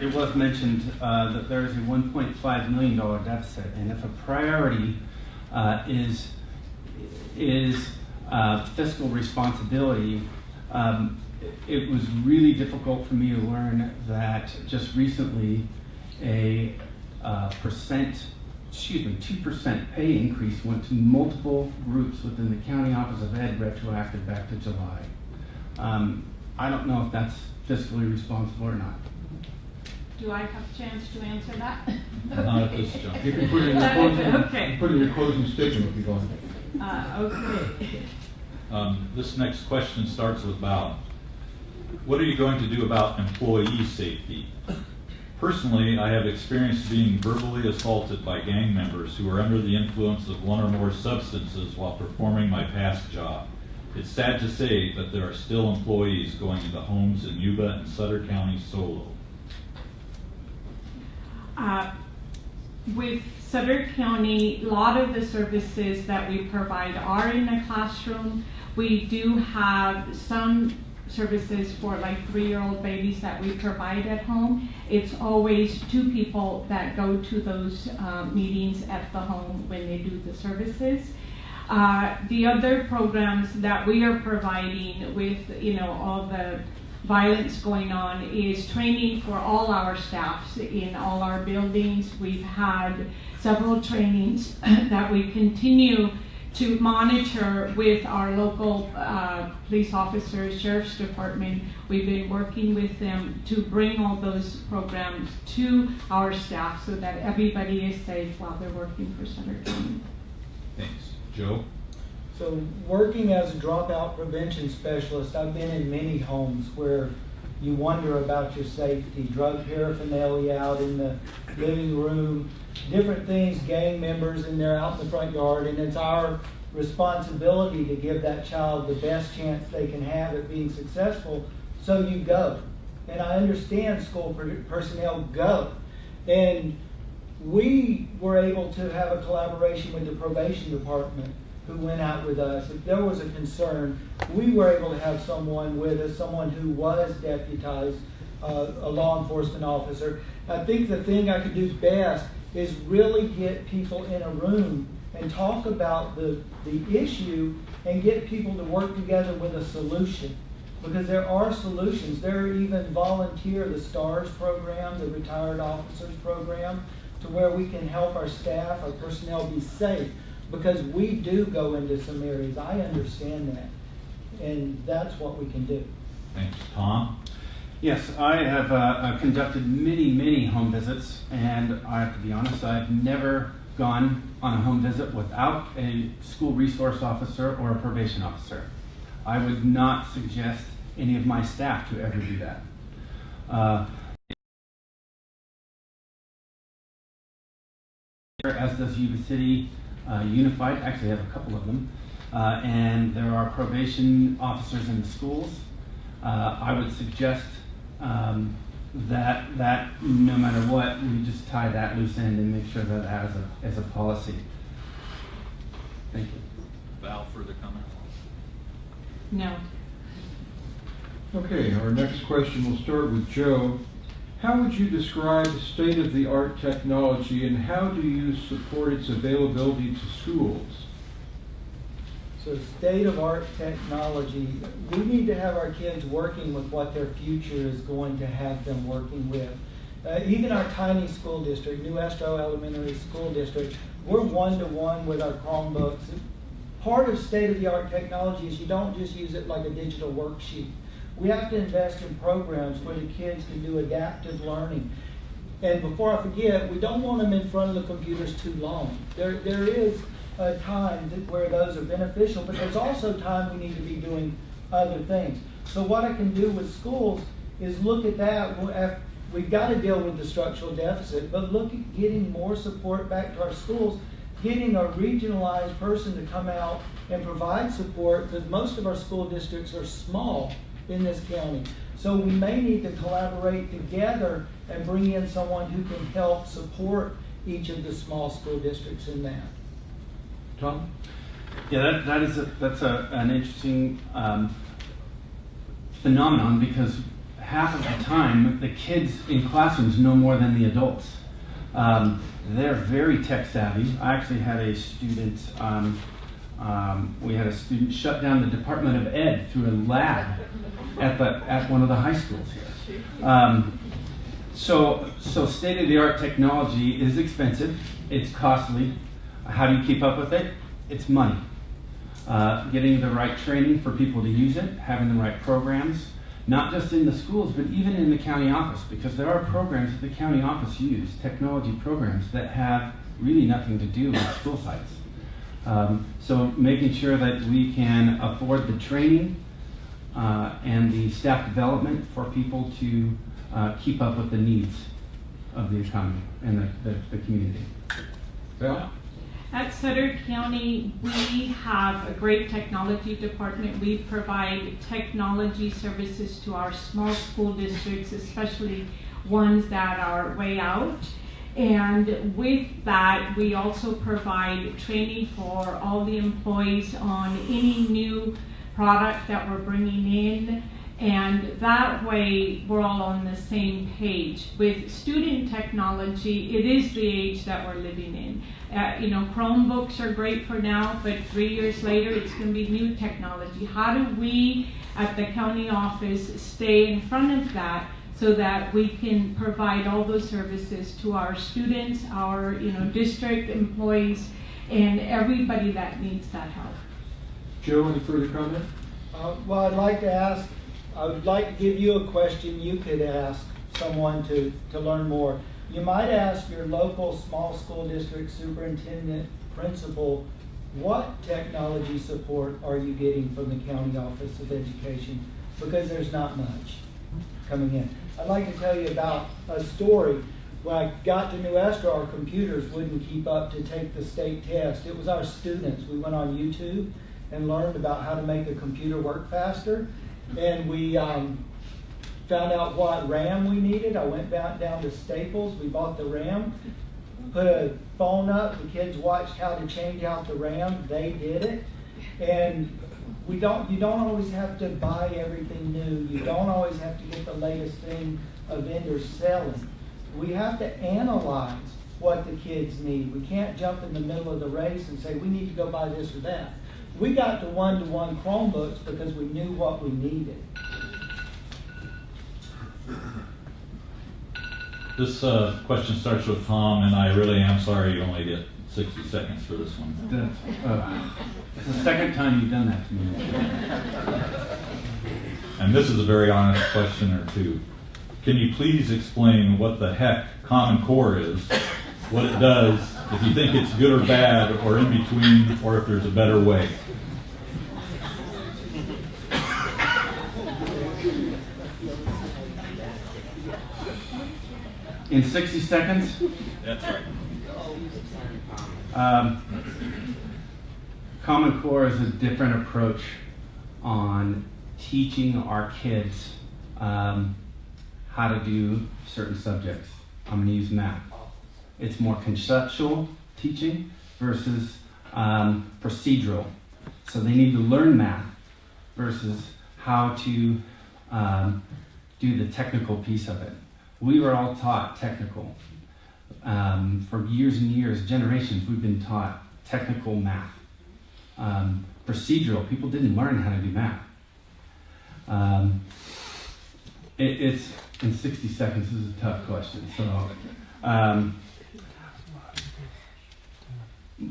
It was mentioned that there is a $1.5 million deficit, and if a priority is fiscal responsibility, it was really difficult for me to learn that just recently a 2% pay increase went to multiple groups within the County Office of Ed, retroactive back to July. I don't know if that's fiscally responsible or not. Do I have a chance to answer that? Not at this juncture. You can put it in your closing, Okay. put it in your closing statement if you want. Okay. This next question starts with Val. What are you going to do about employee safety? Personally, I have experienced being verbally assaulted by gang members who are under the influence of one or more substances while performing my past job. It's sad to say, but there are still employees going into homes in Yuba and Sutter County solo. With Sutter County, a lot of the services that we provide are in the classroom. We do have some services for like 3-year-old babies that we provide at home. It's always 2 people that go to those meetings at the home when they do the services. The other programs that we are providing with, all the violence going on is training for all our staffs in all our buildings. We've had several trainings that we continue to monitor with our local police officers, sheriff's department. We've been working with them to bring all those programs to our staff so that everybody is safe while they're working for Sutter County. Thanks. Joe? So working as a dropout prevention specialist, I've been in many homes where you wonder about your safety, drug paraphernalia out in the living room, different things, gang members, and they're out in the front yard, and it's our responsibility to give that child the best chance they can have at being successful, so you go. And I understand school personnel go. And we were able to have a collaboration with the probation department who went out with us. If there was a concern, we were able to have someone with us, someone who was deputized, a law enforcement officer. I think the thing I could do best is really get people in a room and talk about the issue and get people to work together with a solution. Because there are solutions. There are even the STARS program, the Retired Officers program, to where we can help our staff, our personnel be safe. Because we do go into some areas. I understand that. And that's what we can do. Thanks. Tom? Yes, I have conducted many home visits, and I have to be honest, I've never gone on a home visit without a school resource officer or a probation officer. I would not suggest any of my staff to ever do that. As does Yuba City Unified, actually I have a couple of them, and there are probation officers in the schools. I would suggest that no matter what, we just tie that loose end and make sure that as a policy. Thank you. Val, further comment? No. Okay, our next question will start with Joe. How would you describe state-of-the-art technology, and how do you support its availability to schools? So state-of-art technology, we need to have our kids working with what their future is going to have them working with. Even our tiny school district, New Estro Elementary School District, we're one-to-one with our Chromebooks. Part of state-of-the-art technology is you don't just use it like a digital worksheet. We have to invest in programs where the kids can do adaptive learning. And before I forget, we don't want them in front of the computers too long. There is a time where those are beneficial, but there's also time we need to be doing other things. So what I can do with schools is look at that. We've got to deal with the structural deficit, but look at getting more support back to our schools, getting a regionalized person to come out and provide support, because most of our school districts are small in this county. So we may need to collaborate together and bring in someone who can help support each of the small school districts in that. Tom? Yeah, that's an interesting phenomenon, because half of the time the kids in classrooms know more than the adults. They're very tech savvy. I actually had a student, shut down the Department of Ed through a lab at one of the high schools here. So state-of-the-art technology is expensive, it's costly. How do you keep up with it? It's money. Getting the right training for people to use it, having the right programs, not just in the schools, but even in the county office, because there are programs that the county office use, technology programs that have really nothing to do with school sites. So making sure that we can afford the training and the staff development for people to keep up with the needs of the economy and the community. Val? At Sutter County, we have a great technology department. We provide technology services to our small school districts, especially ones that are way out. And with that, we also provide training for all the employees on any new product that we're bringing in. And that way, we're all on the same page. With student technology, it is the age that we're living in. Chromebooks are great for now, but 3 years later, it's going to be new technology. How do we, at the county office, stay in front of that so that we can provide all those services to our students, our district employees, and everybody that needs that help? Joe, any further comment? Well, I would like to give you a question you could ask someone to learn more. You might ask your local small school district superintendent, principal, what technology support are you getting from the County Office of Education? Because there's not much coming in. I'd like to tell you about a story. When I got to New Estro, our computers wouldn't keep up to take the state test. It was our students. We went on YouTube and learned about how to make a computer work faster. And we found out what RAM we needed. I went down to Staples. We bought the RAM, put a phone up. The kids watched how to change out the RAM. They did it. And you don't always have to buy everything new. You don't always have to get the latest thing a vendor's selling. We have to analyze what the kids need. We can't jump in the middle of the race and say, we need to go buy this or that. We got to one-to-one Chromebooks because we knew what we needed. This question starts with Tom, and I really am sorry you only get 60 seconds for this one. It's the second time you've done that to me. And this is a very honest question or two. Can you please explain what the heck Common Core is, what it does, if you think it's good or bad, or in between, or if there's a better way? In 60 seconds? That's right. Common Core is a different approach on teaching our kids how to do certain subjects. I'm going to use math. It's more conceptual teaching versus procedural. So they need to learn math versus how to do the technical piece of it. We were all taught technical. For years and years, generations, we've been taught technical math. procedural. People didn't learn how to do math. It's in 60 seconds. This is a tough question, so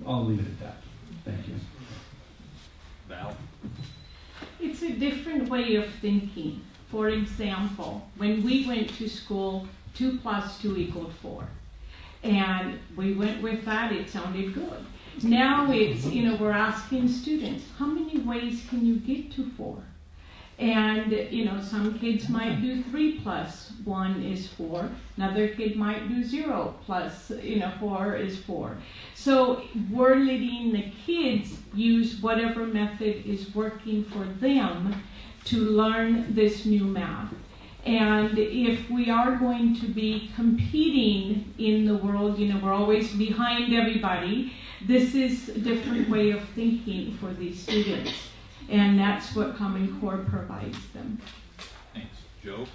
I'll leave it at that. Thank you. Val? It's a different way of thinking. For example, when we went to school, 2 + 2 = 4. And we went with that, it sounded good. Now it's, we're asking students, how many ways can you get to 4? And, some kids might do 3 + 1 is 4. Another kid might do 0 plus, 4 is 4. So we're letting the kids use whatever method is working for them to learn this new math. And if we are going to be competing in the world, we're always behind everybody, this is a different way of thinking for these students. And that's what Common Core provides them. Thanks. Joe?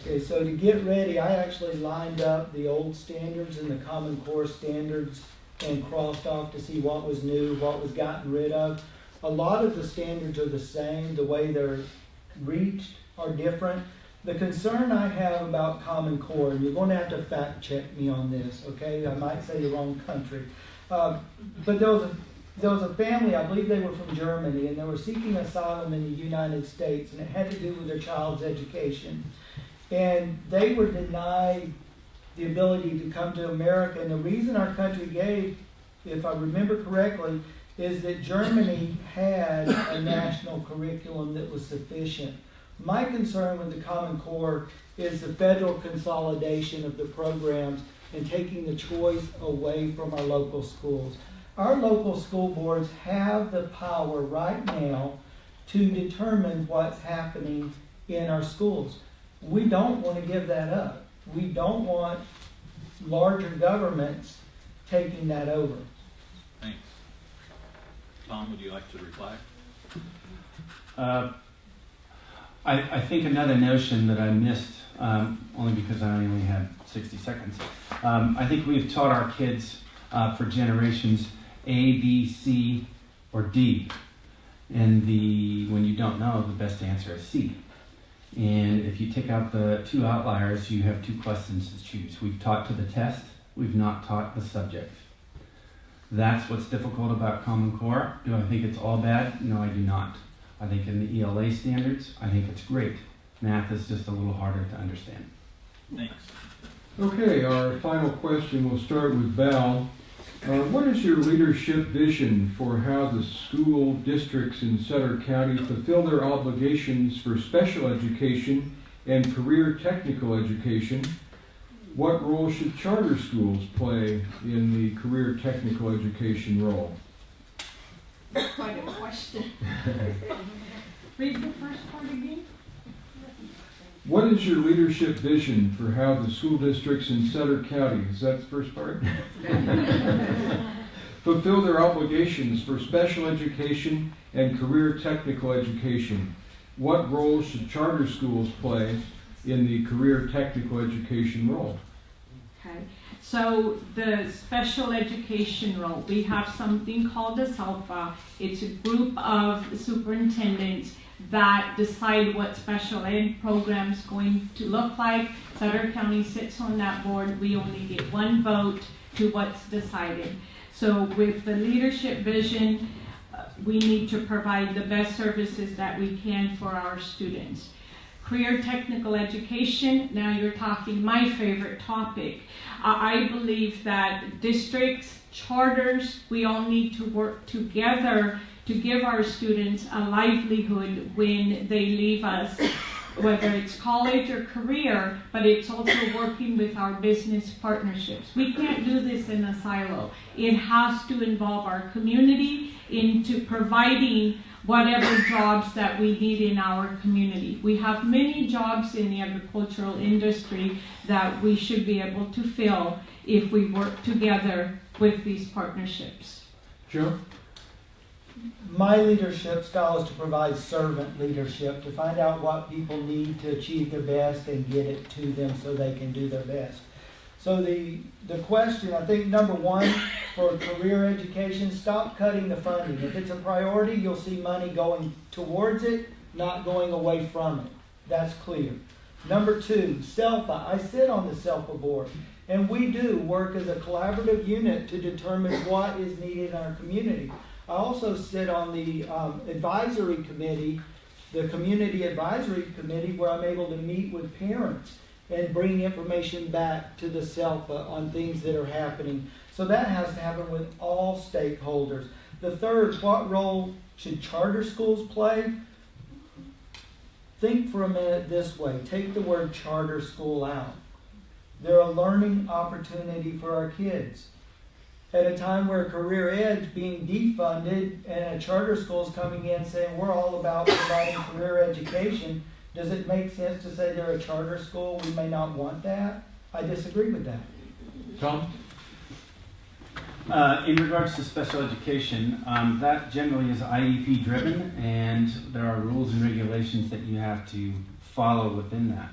Okay, so to get ready, I actually lined up the old standards and the Common Core standards and crossed off to see what was new, what was gotten rid of. A lot of the standards are the same. The way they're reached are different. The concern I have about Common Core, and you're going to have to fact check me on this, okay? I might say the wrong country. But there was a family, I believe they were from Germany, and they were seeking asylum in the United States, and it had to do with their child's education. And they were denied the ability to come to America, and the reason our country gave, if I remember correctly, is that Germany had a national curriculum that was sufficient. My concern with the Common Core is the federal consolidation of the programs and taking the choice away from our local schools. Our local school boards have the power right now to determine what's happening in our schools. We don't want to give that up. We don't want larger governments taking that over. Thanks. Tom, would you like to reply? I think another notion that I missed, only because I only had 60 seconds, I think we've taught our kids for generations A, B, C, or D. And when you don't know, the best answer is C. And if you take out the 2 outliers, you have 2 questions to choose. We've taught to the test, we've not taught the subject. That's what's difficult about Common Core. Do I think it's all bad? No, I do not. I think in the ELA standards, I think it's great. Math is just a little harder to understand. Thanks. Okay, our final question, we'll start with Val. What is your leadership vision for how the school districts in Sutter County fulfill their obligations for special education and career technical education? What role should charter schools play in the career technical education role? Quite a question. Read the first part again. What is your leadership vision for how the school districts in Sutter County, is that the first part? Fulfill their obligations for special education and career technical education? What role should charter schools play in the career technical education role? Okay, so the special education role, we have something called a SELFA. It's a group of superintendents that decide what special ed program is going to look like. Sutter County sits on that board. We only get 1 vote to what's decided. So with the leadership vision, we need to provide the best services that we can for our students. Career technical education, now you're talking my favorite topic. I believe that districts, charters, we all need to work together to give our students a livelihood when they leave us, whether it's college or career, but it's also working with our business partnerships. We can't do this in a silo. It has to involve our community into providing whatever jobs that we need in our community. We have many jobs in the agricultural industry that we should be able to fill if we work together with these partnerships. Joe? My leadership style is to provide servant leadership, to find out what people need to achieve their best and get it to them so they can do their best. So the question, I think number one for career education, stop cutting the funding. If it's a priority, you'll see money going towards it, not going away from it. That's clear. Number two, SELPA. I sit on the SELPA board, and we do work as a collaborative unit to determine what is needed in our community. I also sit on the advisory committee, the community advisory committee, where I'm able to meet with parents and bring information back to the SELPA on things that are happening. So that has to happen with all stakeholders. The third, what role should charter schools play? Think for a minute this way. Take the word charter school out. They're a learning opportunity for our kids. At a time where career ed's being defunded and a charter school's coming in saying we're all about providing career education, does it make sense to say they're a charter school? We may not want that. I disagree with that. Tom? In regards to special education, that generally is IEP driven, and there are rules and regulations that you have to follow within that.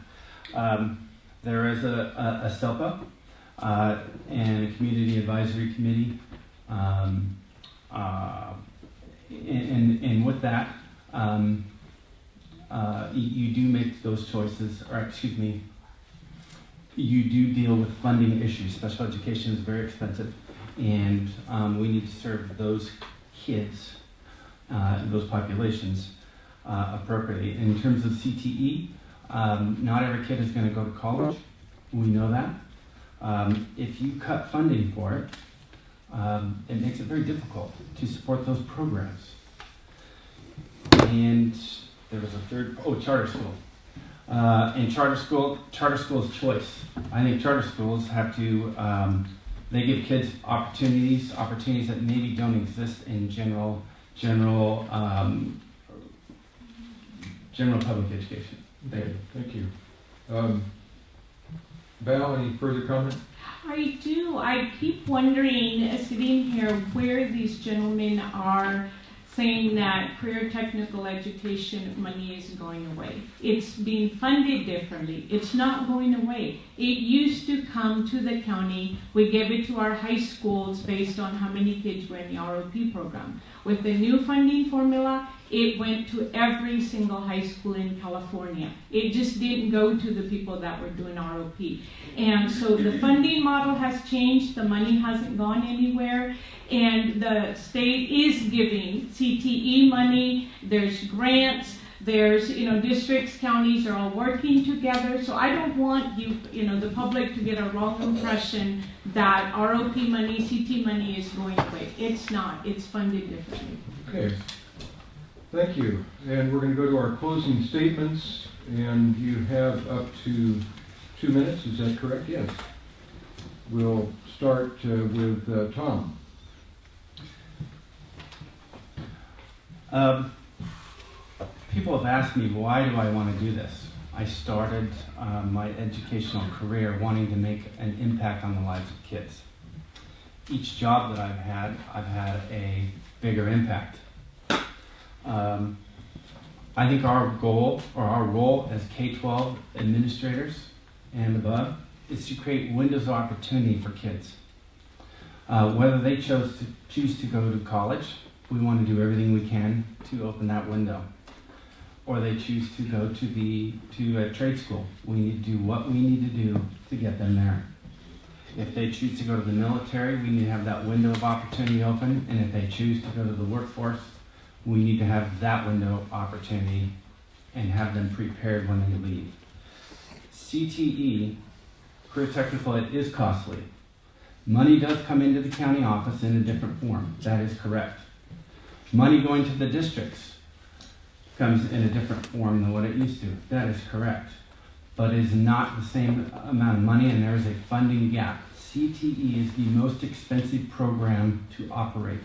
There is a SELPA and a community advisory committee, and with that, you do make those choices, or excuse me, you do deal with funding issues. Special education is very expensive, and we need to serve those kids, those populations appropriately. In terms of CTE, not every kid is going to go to college. We know that. If you cut funding for it, it makes it very difficult to support those programs. And there was a third, charter school. And charter school's choice. I think charter schools have to, they give kids opportunities that maybe don't exist in general public education. Thank you. Val, any further comment? I do. I keep wondering, sitting here, where these gentlemen are saying that career technical education money is going away. It's being funded differently. It's not going away. It used to come to the county. We gave it to our high schools based on how many kids were in the ROP program. With the new funding formula, it went to every single high school in California. It just didn't go to the people that were doing ROP. And so the funding model has changed. The money hasn't gone anywhere. And the state is giving CTE money. There's grants. There's, districts, counties are all working together. So I don't want the public to get a wrong impression that ROP money, CT money is going away. It's not. It's funded differently. Okay. Thank you. And we're going to go to our closing statements. And you have up to 2 minutes. Is that correct? Yes. We'll start with Tom. People have asked me, why do I want to do this? I started my educational career wanting to make an impact on the lives of kids. Each job that I've had a bigger impact. I think our goal, or our role as K-12 administrators and above, is to create windows of opportunity for kids. Whether they choose to go to college, we want to do everything we can to open that window. Or they choose to go to a trade school. We need to do what we need to do to get them there. If they choose to go to the military, we need to have that window of opportunity open. And if they choose to go to the workforce, we need to have that window of opportunity and have them prepared when they leave. CTE, career technical ed, is costly. Money does come into the county office in a different form. That is correct. Money going to the districts comes in a different form than what it used to. That is correct. But it is not the same amount of money, and there is a funding gap. CTE is the most expensive program to operate.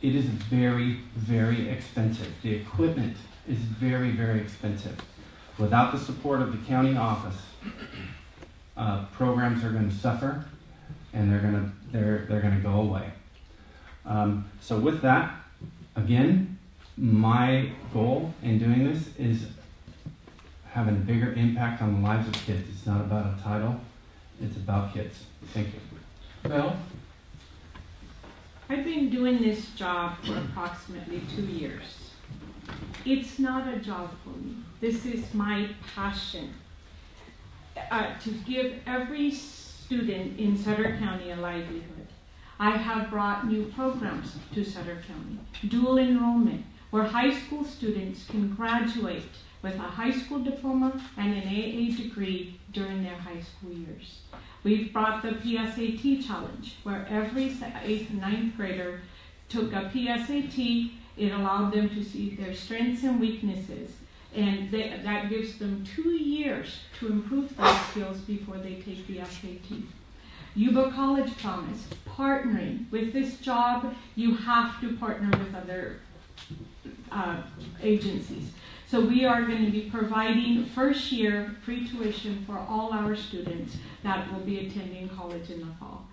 It is very, very expensive. The equipment is very, very expensive. Without the support of the county office, programs are going to suffer, and they're going to go away. So with that, again, my goal in doing this is having a bigger impact on the lives of kids. It's not about a title. It's about kids. Thank you. Mel? I've been doing this job for approximately 2 years. It's not a job for me. This is my passion. To give every student in Sutter County a livelihood. I have brought new programs to Sutter County. Dual enrollment, where high school students can graduate with a high school diploma and an AA degree during their high school years. We've brought the PSAT challenge, where every 8th and 9th grader took a PSAT. It allowed them to see their strengths and weaknesses, and that gives them 2 years to improve those skills before they take the SAT. Yuba College Promise, partnering. With this job, you have to partner with other agencies. So we are going to be providing first year free tuition for all our students that will be attending college in the fall.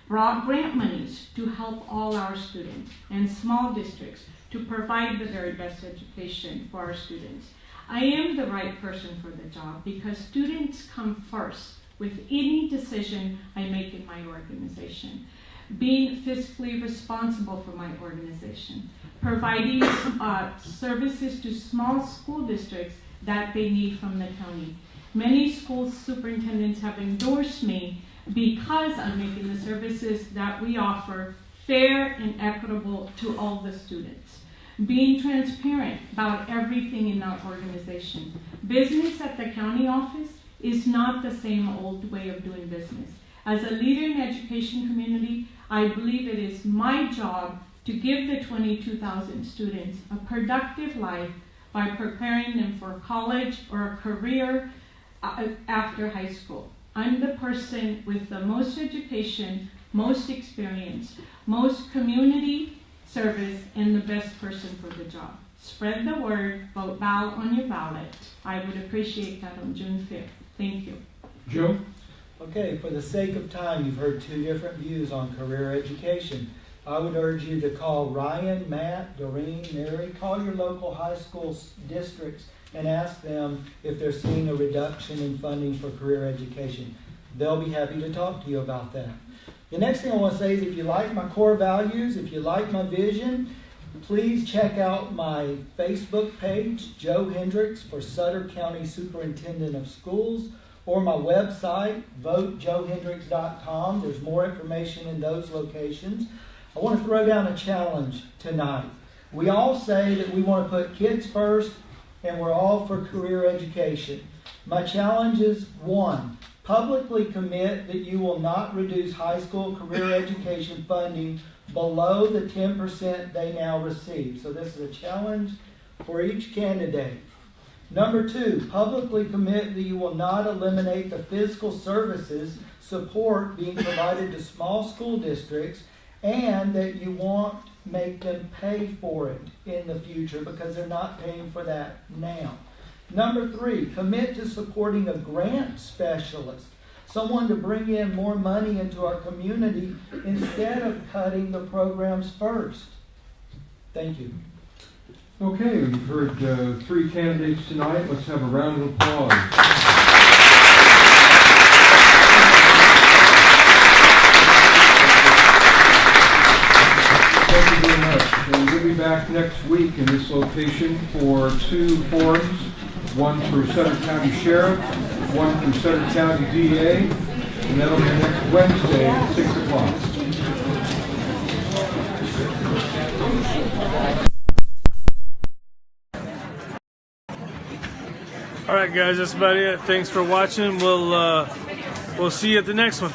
Brought grant monies to help all our students and small districts to provide the very best education for our students. I am the right person for the job because students come first with any decision I make in my organization. Being fiscally responsible for my organization, providing services to small school districts that they need from the county. Many school superintendents have endorsed me because I'm making the services that we offer fair and equitable to all the students. Being transparent about everything in our organization. Business at the county office is not the same old way of doing business. As a leader in the education community, I believe it is my job to give the 22,000 students a productive life by preparing them for college or a career after high school. I'm the person with the most education, most experience, most community service, and the best person for the job. Spread the word, vote BAL on your ballot. I would appreciate that on June 5th. Thank you. Joe? Okay, for the sake of time, you've heard 2 different views on career education. I would urge you to call Ryan, Matt, Doreen, Mary, call your local high school districts and ask them if they're seeing a reduction in funding for career education. They'll be happy to talk to you about that. The next thing I want to say is if you like my core values, if you like my vision, please check out my Facebook page, Joe Hendrix for Sutter County Superintendent of Schools, or my website, votejoehendrix.com. There's more information in those locations. I want to throw down a challenge tonight. We all say that we want to put kids first and we're all for career education. My challenge is 1, publicly commit that you will not reduce high school career education funding below the 10% they now receive. So this is a challenge for each candidate. Number 2, publicly commit that you will not eliminate the physical services support being provided to small school districts and that you won't make them pay for it in the future because they're not paying for that now. Number 3, commit to supporting a grant specialist, someone to bring in more money into our community instead of cutting the programs first. Thank you. Okay, we've heard 3 candidates tonight. Let's have a round of applause. Thank you very much. And we'll be back next week in this location for 2 forums, one for Sutter County Sheriff, one for Sutter County DA, and that'll be next Wednesday at 6 o'clock. All right, guys, that's about it. Thanks for watching. We'll see you at the next one.